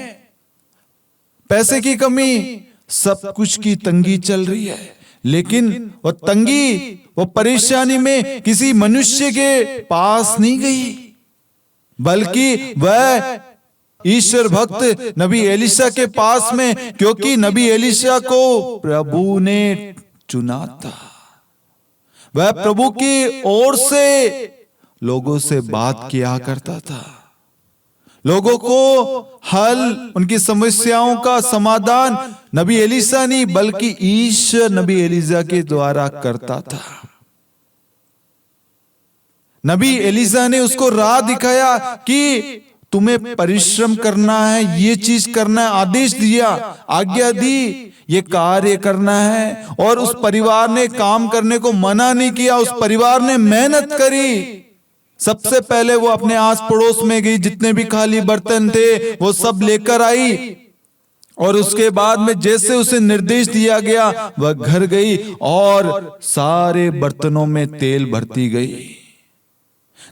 [SPEAKER 1] पैसे की कमी, सब कुछ की तंगी चल रही है। लेकिन वह तंगी, वह परेशानी में किसी मनुष्य के पास नहीं गई, बल्कि वह ईश्वर भक्त नबी एलिशा के पास में, क्योंकि नबी एलिशा को प्रभु ने चुना था। वह प्रभु की ओर से लोगों से बात किया करता था, लोगों को हल, उनकी समस्याओं का समाधान नबी एलिशा नहीं बल्कि ईश्वर नबी एलिशा के द्वारा करता था। नबी एलिशा ने उसको राह दिखाया कि तुम्हें परिश्रम करना है, ये चीज करना है, आदेश दिया, आज्ञा दी, ये कार्य करना है, और उस परिवार ने काम करने को मना नहीं किया, उस परिवार ने मेहनत करी। सबसे पहले वो अपने आस पड़ोस में गई, जितने भी खाली बर्तन थे वो सब लेकर आई, और उसके बाद में जैसे उसे निर्देश दिया गया वह घर गई और सारे बर्तनों में तेल भरती गई।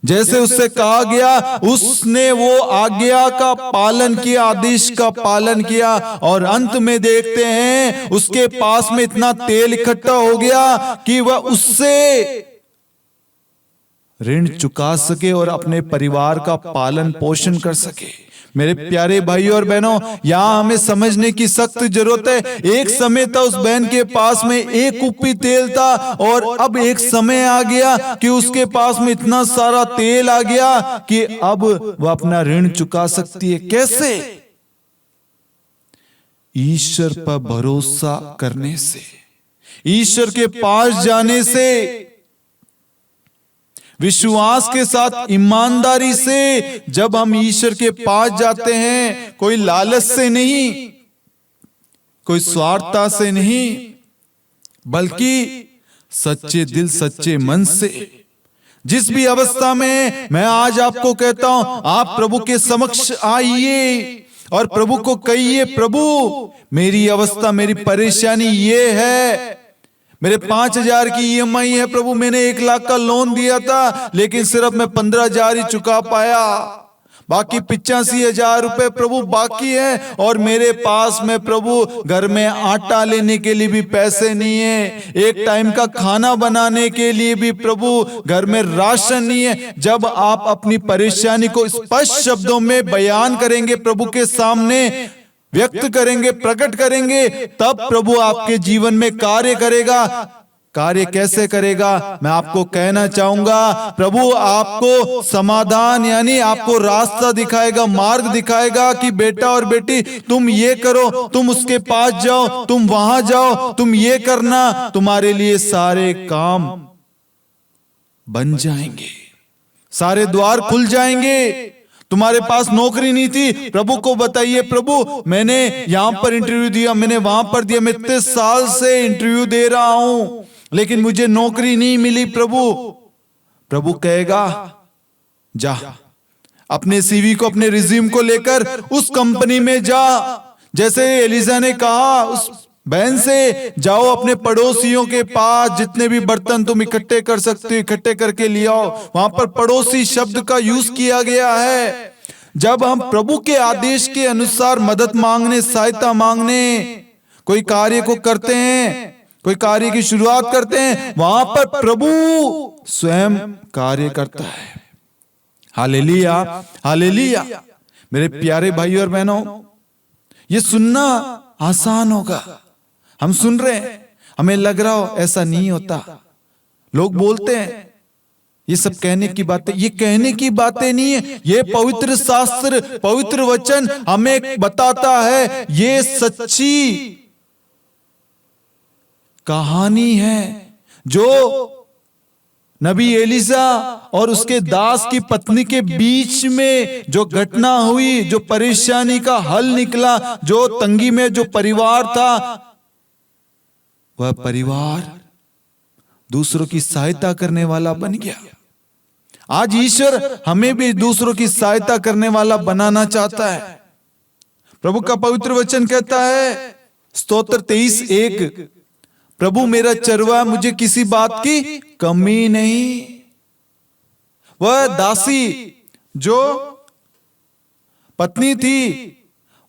[SPEAKER 1] जैसे उससे कहा गया उसने वो आज्ञा का पालन किया, आदेश का पालन किया, और अंत में देखते हैं उसके पास में इतना तेल इकट्ठा हो गया कि वह उससे ऋण चुका सके और अपने परिवार का पालन पोषण कर सके। मेरे प्यारे भाई और बहनों, यहां हमें समझने की सख्त जरूरत है। एक समय था उस बहन के पास में एक कुप्पी तेल था, और अब एक समय आ गया कि उसके पास में इतना सारा तेल आ गया कि अब वह अपना ऋण चुका सकती है। कैसे? ईश्वर पर भरोसा करने से, ईश्वर के पास जाने से, विश्वास के साथ, ईमानदारी से। जब हम ईश्वर के पास जाते हैं, कोई लालच से नहीं, कोई स्वार्थता से नहीं, बल्कि सच्चे दिल सच्चे मन से। जिस भी अवस्था में, मैं आज आपको कहता हूं, आप प्रभु के समक्ष आइए और प्रभु को कहिए, प्रभु मेरी अवस्था, मेरी परेशानी ये है, मेरे 5,000 की EMI है प्रभु, मैंने 1 लाख का लोन दिया था लेकिन सिर्फ मैं 15,000 ही चुका पाया, बाकी 85,000 रुपए प्रभु बाकी है, और मेरे पास में प्रभु घर में आटा लेने के लिए भी पैसे नहीं है, एक टाइम का खाना बनाने के लिए भी प्रभु घर में राशन नहीं है। जब आप अपनी परेशानी को स्पष्ट शब्दों में बयान करेंगे, प्रभु के सामने व्यक्त करेंगे, प्रकट करेंगे, तब प्रभु आपके जीवन में कार्य करेगा। कार्य कैसे करेगा? मैं आपको कहना चाहूंगा, प्रभु आपको समाधान यानी आपको रास्ता दिखाएगा, मार्ग दिखाएगा कि बेटा और बेटी तुम ये करो, तुम उसके पास जाओ, तुम वहां जाओ, तुम ये करना, तुम्हारे लिए सारे काम बन जाएंगे, सारे द्वार खुल जाएंगे। तुम्हारे पास नौकरी नहीं थी, प्रभु को बताइए, प्रभु मैंने यहां पर इंटरव्यू दिया, मैंने वहां पर दिया, मैं इतने साल से इंटरव्यू दे रहा हूं लेकिन मुझे नौकरी नहीं मिली। प्रभु कहेगा जा, अपने CV को, अपने रिज्यूम को लेकर उस कंपनी में जा। जैसे एलिजा ने कहा उस बहन से, जाओ अपने पड़ोसियों के पास, जितने भी बर्तन तुम इकट्ठे कर सकते हो इकट्ठे करके ले आओ। वहां पर पड़ोसी शब्द का यूज किया गया है। जब हम प्रभु के आदेश के अनुसार मदद मांगने, सहायता मांगने कोई कार्य को करते हैं, कोई कार्य की शुरुआत करते हैं, वहां पर प्रभु स्वयं कार्य करता है। Hallelujah, hallelujah. मेरे प्यारे भाई और बहनों, ये सुनना आसान होगा, हम सुन रहे हैं, हमें लग रहा हो ऐसा नहीं होता। लोग बोलते हैं ये सब कहने की बातें, ये कहने की बातें नहीं है, ये पवित्र शास्त्र, पवित्र वचन हमें बताता है। ये सच्ची कहानी है जो नबी एलिसा और उसके दास की पत्नी के बीच में जो घटना हुई, जो परेशानी का हल निकला, जो तंगी में जो परिवार था, वह परिवार दूसरों की सहायता करने वाला बन गया। आज ईश्वर हमें भी दूसरों की सहायता करने वाला बनाना चाहता है। प्रभु का पवित्र वचन कहता है, स्तोत्र 23:1, प्रभु मेरा चरवाहा, मुझे किसी बात की कमी नहीं। वह दासी जो पत्नी थी,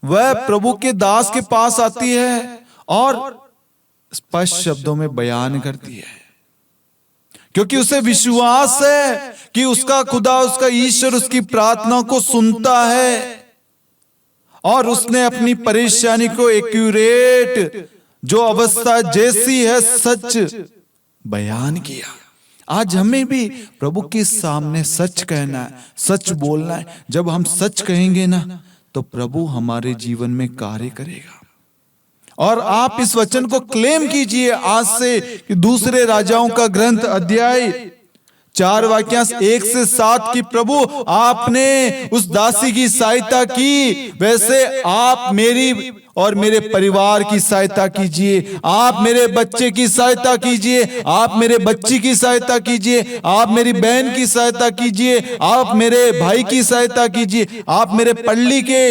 [SPEAKER 1] वह प्रभु के दास के पास आती है और स्पष्ट शब्दों में बयान करती है, क्योंकि उसे विश्वास है कि उसका खुदा, उसका ईश्वर उसकी प्रार्थना को सुनता है, और उसने अपनी परेशानी को एक्यूरेट, जो अवस्था जैसी है, सच बयान किया। आज हमें भी प्रभु के सामने सच कहना है, सच बोलना है। जब हम सच कहेंगे ना, तो प्रभु हमारे जीवन में कार्य करेगा। और आप इस वचन को क्लेम कीजिए आज से कि दूसरे राजाओं का ग्रंथ अध्याय 4 वाक्यांश 1 से 7 की प्रभु आपने उस दासी की सहायता की, वैसे आप मेरी और मेरे परिवार की सहायता कीजिए। आप मेरे बच्चे की सहायता कीजिए, आप मेरे बच्ची की सहायता कीजिए, आप मेरी बहन की सहायता कीजिए, आप मेरे भाई की सहायता कीजिए, आप मेरे पल्ली के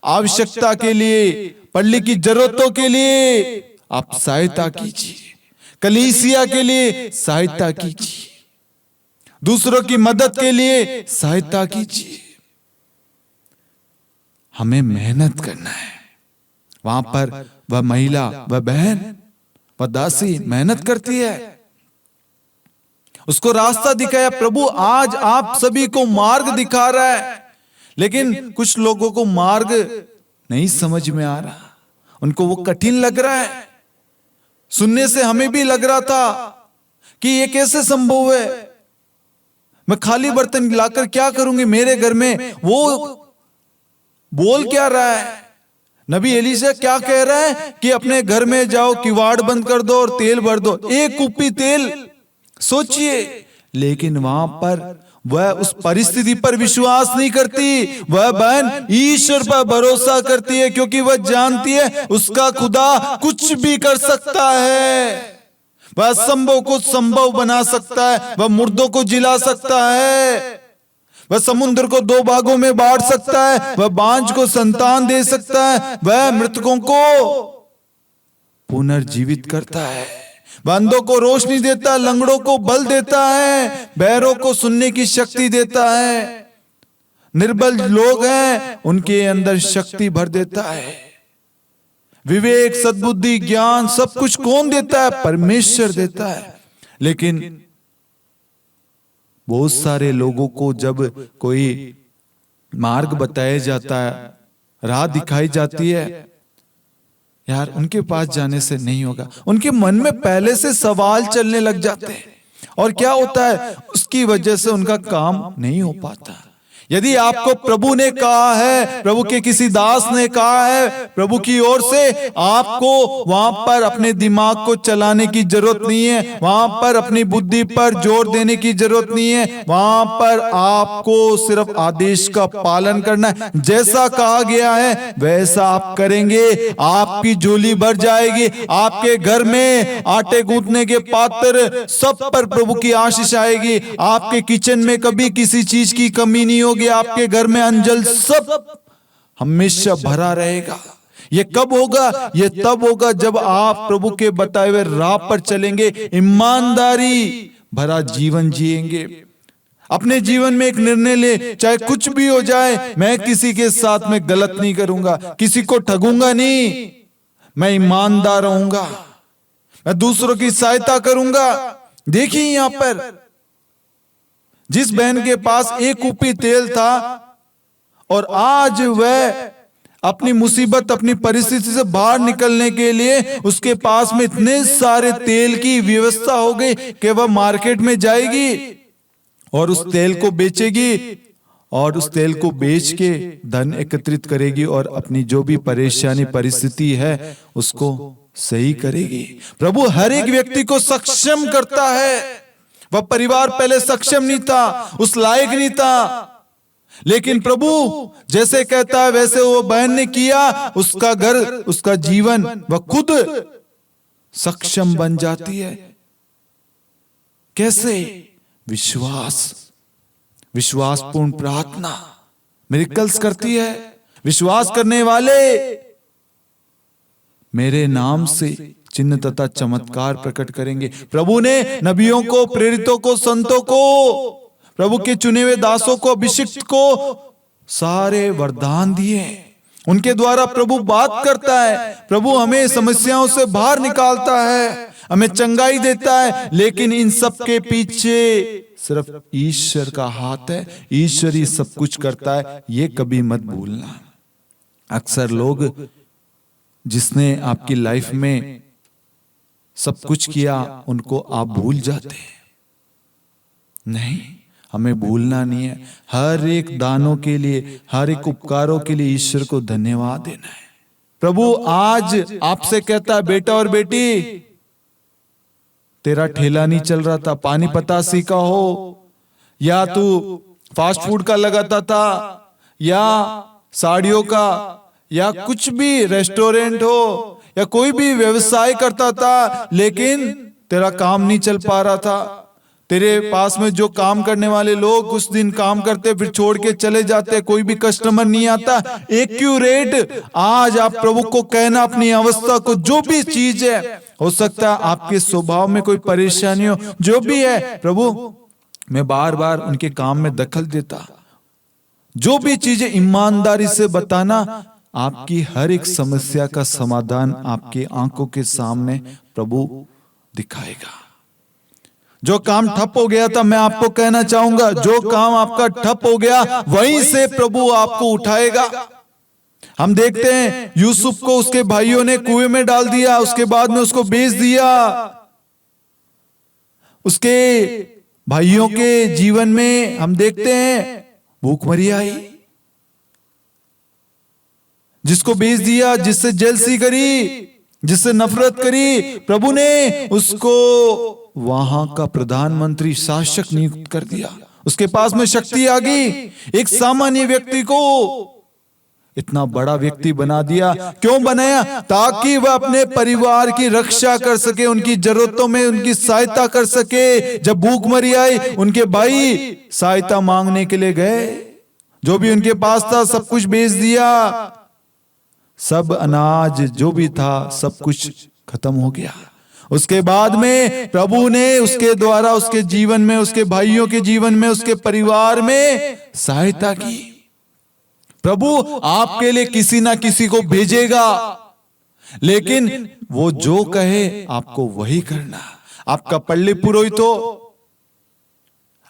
[SPEAKER 1] आवश्यकता के लिए, पल्ली की जरूरतों के लिए आप सहायता कीजिए, कलीसिया के लिए सहायता कीजिए, दूसरों की मदद के लिए सहायता कीजिए। हमें मेहनत करना है। वहां पर वह महिला, वह बहन, वह दासी मेहनत करती है, उसको रास्ता दिखाया। प्रभु आज आप सभी को मार्ग दिखा रहा है, लेकिन कुछ लोगों को मार्ग नहीं समझ में आ रहा, उनको वो कठिन लग रहा है। सुनने से हमें भी लग रहा था कि ये कैसे संभव है, मैं खाली बर्तन लाकर क्या करूंगी मेरे घर में। वो बोल क्या रहा है, नबी एलीशा क्या कह रहा है कि अपने घर में जाओ, किवाड़ बंद कर दो और तेल भर दो, 1 कुप्पी तेल। सोचिए, लेकिन वहां पर वह उस परिस्थिति पर विश्वास नहीं करती। वह बहन ईश्वर पर भरोसा करती है, क्योंकि वह जानती है उसका खुदा कुछ भी कर सकता है। वह असंभव को संभव बना सकता है, वह मुर्दों को जिला सकता है, वह समुद्र को 2 भागों में बांट सकता है, वह बांझ को संतान दे सकता है, वह मृतकों को पुनर्जीवित करता है, वह अंधों को रोशनी देता है, लंगड़ों को बल देता है, बहरों को सुनने की शक्ति देता है, निर्बल लोग हैं उनके अंदर शक्ति भर देता है। विवेक, सद्बुद्धि, ज्ञान सब कुछ कौन देता है? परमेश्वर देता है। लेकिन बहुत सारे लोगों को जब कोई मार्ग बताया जाता है, राह दिखाई जाती है, यार उनके पास जाने से नहीं होगा, उनके मन में पहले से सवाल चलने लग जाते हैं, और क्या होता है, उसकी वजह से उनका काम नहीं हो पाता। यदि आपको प्रभु ने कहा है, प्रभु के किसी दास ने कहा है प्रभु की ओर से, आपको वहां पर अपने दिमाग को चलाने की जरूरत नहीं है, वहां पर अपनी बुद्धि पर जोर देने की जरूरत नहीं है, वहां पर आपको सिर्फ आदेश का पालन करना है। जैसा कहा गया है वैसा आप करेंगे, आपकी झोली भर जाएगी, आपके घर में आटे गूंथने के पात्र सब पर प्रभु की आशीष आएगी, आपके किचन में कभी किसी चीज की कमी नहीं होगी, आपके घर में अंजल सब हमेशा भरा रहेगा। ये कब होगा? ये तब होगा जब आप प्रभु के बताए हुए राह पर चलेंगे, ईमानदारी भरा जीवन जिएंगे। अपने जीवन में एक निर्णय ले, चाहे कुछ भी हो जाए, मैं किसी के साथ में गलत नहीं करूंगा, किसी को ठगूंगा नहीं, मैं ईमानदार रहूंगा, मैं दूसरों की सहायता करूंगा। देखिए यहां पर जिस बहन के पास 1 कुप्पी तेल था और आज वह अपनी मुसीबत, अपनी परिस्थिति से बाहर निकलने के लिए उसके पास में इतने सारे तेल की व्यवस्था हो गई कि वह मार्केट में जाएगी और उस तेल को बेचेगी और उस तेल को बेच के धन एकत्रित करेगी और अपनी जो भी परेशानी परिस्थिति है उसको सही करेगी। प्रभु हर एक व्यक्ति को सक्षम करता है। वह परिवार पहले सक्षम नहीं था, उस लायक नहीं था, लेकिन प्रभु जैसे कहता है वैसे वो बहन ने किया, उसका घर, उसका जीवन, वह खुद सक्षम बन जाती है। कैसे? विश्वासपूर्ण प्रार्थना मिरेकल्स करती है। विश्वास करने वाले मेरे नाम से चिन्ह तथा चमत्कार प्रकट करेंगे। प्रभु ने नबियों को, प्रेरितों को, संतों को, प्रभु के चुने हुए दासों को, अभिषिक्त को सारे वरदान दिए। उनके द्वारा प्रभु बात करता है, प्रभु हमें समस्याओं से बाहर निकालता है, हमें चंगाई देता है, लेकिन इन सब के पीछे सिर्फ ईश्वर का हाथ है। ईश्वर ही सब कुछ करता है, ये कभी मत भूलना। अक्सर लोग जिसने आपकी लाइफ में सब कुछ किया उनको आप भूल जाते हैं। नहीं, हमें भूलना नहीं है। हर एक दानों के लिए, हर एक उपकारों के लिए ईश्वर को धन्यवाद देना है। प्रभु आज आपसे कहता है, बेटा और बेटी तेरा ठेला नहीं चल रहा था, पानी पतासी का हो, या तू फास्ट फूड का लगाता था, या साड़ियों का, या कुछ भी रेस्टोरेंट हो, या कोई भी व्यवसाय करता था, लेकिन तेरा काम नहीं चल पा रहा था। तेरे पास में जो काम करने वाले लोग कुछ दिन काम करते फिर छोड़ के चले जाते, कोई भी कस्टमर नहीं आता। एक्यूरेट आज आप प्रभु को कहना अपनी अवस्था को, जो भी चीज है, हो सकता है आपके स्वभाव में कोई परेशानी हो, जो भी है, प्रभु मैं बार बार उनके काम में दखल देता। जो भी चीजें ईमानदारी से बताना, आपकी हर एक समस्या का समाधान आपकी आंखों के सामने प्रभु दिखाएगा। जो काम ठप हो गया था, मैं आपको कहना चाहूंगा, जो काम आपका ठप हो गया वहीं से प्रभु आपको उठाएगा। हम देखते हैं यूसुफ को उसके भाइयों ने कुएं में डाल दिया, उसके बाद में उसको बेच दिया। उसके भाइयों के जीवन में हम देखते हैं भूखमरी आई, जिसको बेच दिया, जिससे जेलसी करी, जिससे नफरत करी, प्रभु ने उसको वहां का प्रधानमंत्री शासक नियुक्त कर दिया। उसके पास में शक्ति आ गई, एक सामान्य व्यक्ति को इतना बड़ा व्यक्ति बना दिया। क्यों बनाया? ताकि वह अपने परिवार की रक्षा कर सके, उनकी जरूरतों में उनकी सहायता कर सके। जब भूखमरी आई, उनके भाई सहायता मांगने के लिए गए, जो भी उनके पास था सब कुछ बेच दिया, सब अनाज जो भी था सब कुछ खत्म हो गया। उसके बाद में प्रभु ने उसके द्वारा उसके जीवन में, उसके भाइयों के जीवन में, उसके परिवार में सहायता की। प्रभु आपके लिए किसी ना किसी को भेजेगा, लेकिन वो जो कहे आपको वही करना। आपका पल्ली पुरोहित हो,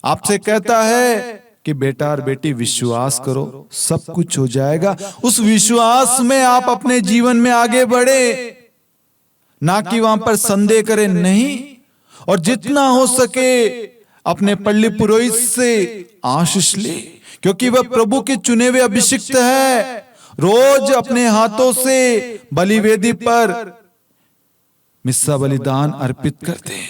[SPEAKER 1] आपसे कहता है कि बेटा और बेटी विश्वास करो, सब कुछ हो जाएगा। उस विश्वास में आप अपने जीवन में आगे बढ़े, ना कि वहां पर संदेह करें, नहीं। और जितना हो सके अपने पल्ली पुरोहित से आशीष ले, क्योंकि वह प्रभु के चुने हुए अभिषिक्त है। रोज अपने हाथों से बलिवेदी पर मिस्सा बलिदान अर्पित करते हैं।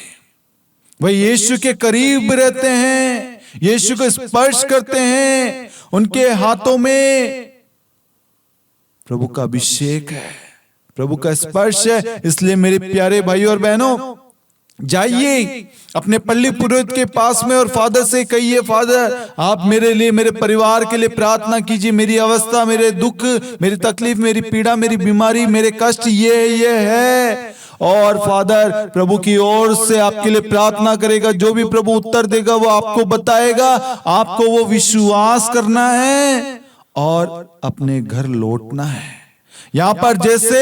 [SPEAKER 1] वह यीशु के करीब रहते हैं, यीशु को स्पर्श करते हैं। उनके हाथों में प्रभु का अभिषेक है, प्रभु का स्पर्श है। इसलिए मेरे प्यारे भाइयों और बहनों, जाइए अपने पल्ली पुरोहित के पास में और फादर से कहिए, फादर आप मेरे लिए, मेरे परिवार के लिए प्रार्थना कीजिए। मेरी अवस्था, मेरे दुख, मेरी तकलीफ, मेरी पीड़ा, मेरी बीमारी, मेरे कष्ट ये है। और फादर प्रभु की ओर से आपके लिए प्रार्थना करेगा। जो भी प्रभु उत्तर देगा वो आपको बताएगा। आपको वो विश्वास करना है और अपने घर लौटना है। यहां पर जैसे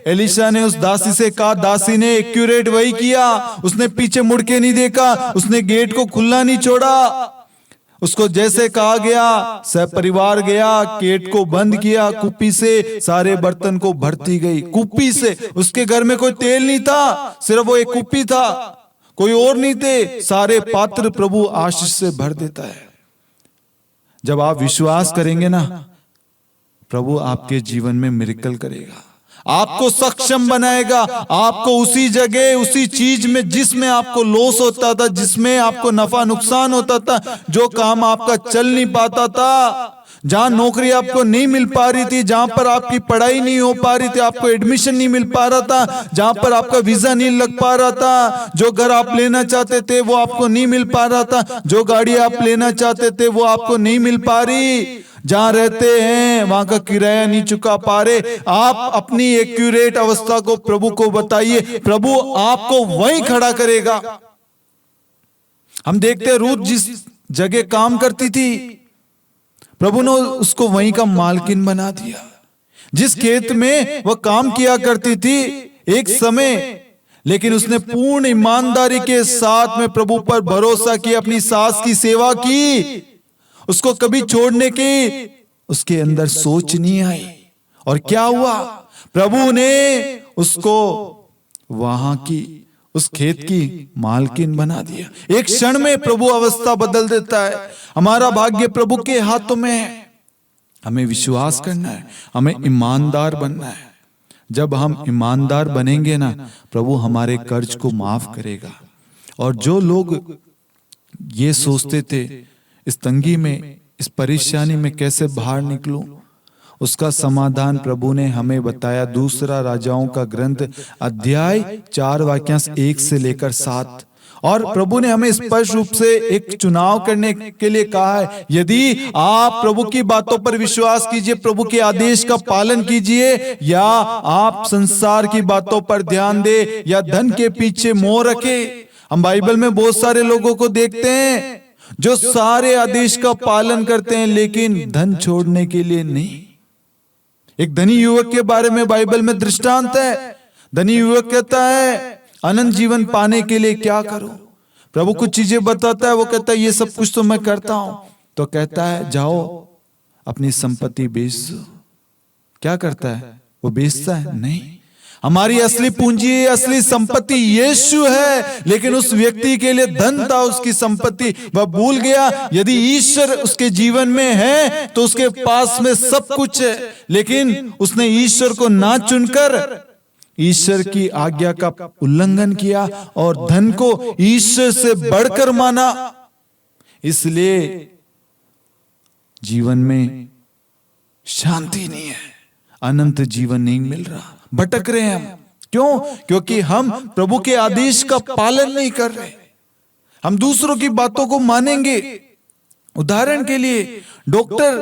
[SPEAKER 1] एलिशा ने उस दासी से कहा, दासी ने एक्यूरेट वही किया। उसने पीछे मुड़ के नहीं देखा, उसने गेट को खुला नहीं छोड़ा। उसको जैसे कहा गया, सब परिवार गया, गेट को बंद किया, कुप्पी से सारे बर्तन को भरती गई। कुप्पी से, उसके घर में कोई तेल नहीं था, सिर्फ वो एक कुप्पी था, कोई और नहीं थे। सारे पात्र प्रभु आशीष से भर देता है। जब आप विश्वास करेंगे ना, प्रभु आपके जीवन में मिरेकल करेगा, आपको सक्षम बनाएगा। आपको उसी जगह, उसी चीज में जिसमें आपको लॉस होता था, जिसमें आपको नफा नुकसान होता था, जो काम आपका चल नहीं पाता था, जहां नौकरी आपको नहीं मिल पा रही थी, जहां पर आपकी पढ़ाई नहीं हो पा रही थी, आपको एडमिशन नहीं मिल पा रहा था, जहां पर आपका वीजा नहीं लग पा रहा था, जो घर आप लेना चाहते थे वो आपको नहीं मिल पा रहा था, जो गाड़ी आप लेना चाहते थे वो आपको नहीं मिल पा रही, जहां रहते हैं वहां का किराया नहीं चुका पा रहे, आप अपनी एक्यूरेट अवस्था को प्रभु को बताइए, प्रभु आपको वहीं खड़ा करेगा। हम देखते हैं रूथ जिस जगह काम करती थी, प्रभु ने उसको वहीं का मालकिन बना दिया। जिस खेत में वह काम किया करती थी एक समय, लेकिन उसने पूर्ण ईमानदारी के साथ में प्रभु पर भरोसा किया, अपनी सास की सेवा की, उसको कभी छोड़ने की उसके अंदर सोच नहीं आई। और क्या हुआ? प्रभु ने उसको वहां की, उस खेत की मालकिन बना दिया। एक क्षण में प्रभु अवस्था बदल देता है। हमारा भाग्य प्रभु के हाथों में है। हमें विश्वास करना है, हमें ईमानदार बनना है। जब हम ईमानदार बनेंगे ना, प्रभु हमारे कर्ज को माफ करेगा। और जो लोग ये सोचते थे इस तंगी में, इस परेशानी में कैसे बाहर निकलूं, उसका समाधान प्रभु ने हमें बताया। दूसरा राजाओं का ग्रंथ अध्याय 4 वाक्यांश 1 से लेकर 7। और प्रभु ने हमें स्पष्ट रूप से एक चुनाव करने के लिए कहा है। यदि आप प्रभु की बातों पर विश्वास कीजिए, प्रभु के आदेश का पालन कीजिए, या आप संसार की बातों पर ध्यान दे या धन के पीछे मोह रखे। हम बाइबल में बहुत सारे लोगों को देखते हैं जो सारे आदेश का पालन करते हैं लेकिन धन छोड़ने के लिए नहीं। एक धनी युवक के बारे में बाइबल में दृष्टांत है। धनी युवक कहता है अनंत जीवन पाने के लिए क्या करूं? प्रभु कुछ चीजें बताता है, वो कहता है ये सब कुछ तो मैं करता हूं। तो कहता है जाओ अपनी संपत्ति बेच दो। क्या करता है? वो बेचता है? नहीं। हमारी असली पूंजी, असली संपत्ति यीशु है, लेकिन उस व्यक्ति के लिए धन था, उसकी संपत्ति, वह भूल गया यदि ईश्वर उसके जीवन में है तो उसके पास में सब कुछ है। लेकिन उसने ईश्वर को ना चुनकर ईश्वर की आज्ञा का उल्लंघन किया और धन को ईश्वर से बढ़कर माना। इसलिए जीवन में शांति नहीं है, अनंत जीवन नहीं मिल रहा, भटक रहे हैं हम। क्यों? क्योंकि हम प्रभु के आदेश का पालन नहीं कर रहे। हम दूसरों की बातों को मानेंगे। उदाहरण के लिए डॉक्टर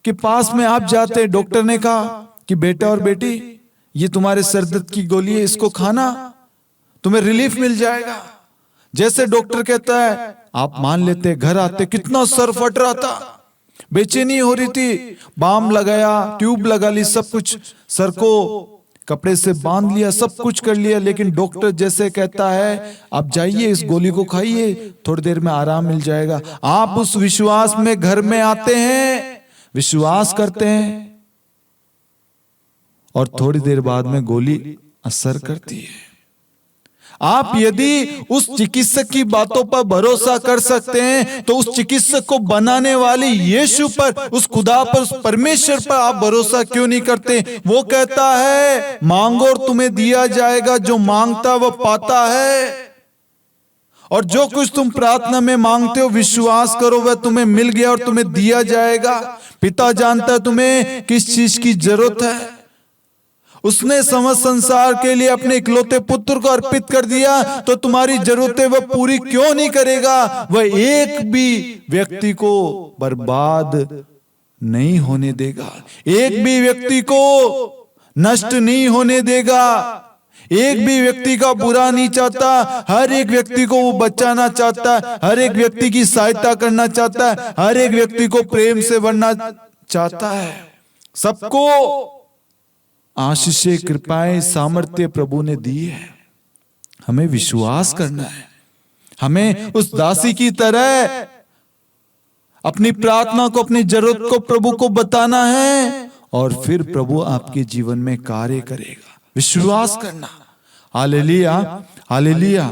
[SPEAKER 1] के पास में आप जाते हैं, डॉक्टर ने कहा कि बेटा और बेटी ये तुम्हारे सर दर्द की गोली है, इसको खाना, तुम्हें रिलीफ मिल जाएगा। जैसे डॉक्टर कहता है आप मान लेते, घर आते कितना सर फट रहा था, बेचैनी हो रही थी, बाम लगाया, ट्यूब लगा ली, सब कुछ, सर को कपड़े से बांध लिया, सब कुछ कर लिया, लेकिन डॉक्टर जैसे कहता है आप जाइए इस गोली को खाइए, थोड़ी देर में आराम मिल जाएगा। आप उस विश्वास में घर में आते हैं, विश्वास करते हैं और थोड़ी देर बाद में गोली असर करती है। आप यदि उस चिकित्सक की बातों पर भरोसा कर सकते हैं तो उस चिकित्सक को बनाने वाले यीशु पर, उस खुदा पर, उस परमेश्वर पर आप भरोसा क्यों नहीं करते? वो कहता है मांगो और तुम्हें दिया जाएगा, जो मांगता वह पाता है, और जो कुछ तुम प्रार्थना में मांगते हो विश्वास करो वह तुम्हें मिल गया और तुम्हें दिया जाएगा। पिता जानता है तुम्हें किस चीज की जरूरत है। उसने समस्त संसार के लिए अपने इकलौते पुत्र को अर्पित कर दिया, तो तुम्हारी जरूरतें वह पूरी क्यों नहीं करेगा? वह एक भी व्यक्ति को बर्बाद नहीं होने देगा, एक भी व्यक्ति को नष्ट नहीं होने देगा, एक भी व्यक्ति का बुरा नहीं चाहता, हर एक व्यक्ति को वो बचाना चाहता है, हर एक व्यक्ति की सहायता करना चाहता है, हर एक व्यक्ति को प्रेम से भरना चाहता है। सबको आशीषें, कृपाएं, सामर्थ्य प्रभु ने दी है। हमें विश्वास करना है, हमें उस दासी की तरह अपनी प्रार्थना को, अपनी जरूरत को प्रभु को बताना है और फिर प्रभु आपके जीवन में कार्य करेगा। विश्वास करना। Hallelujah, hallelujah.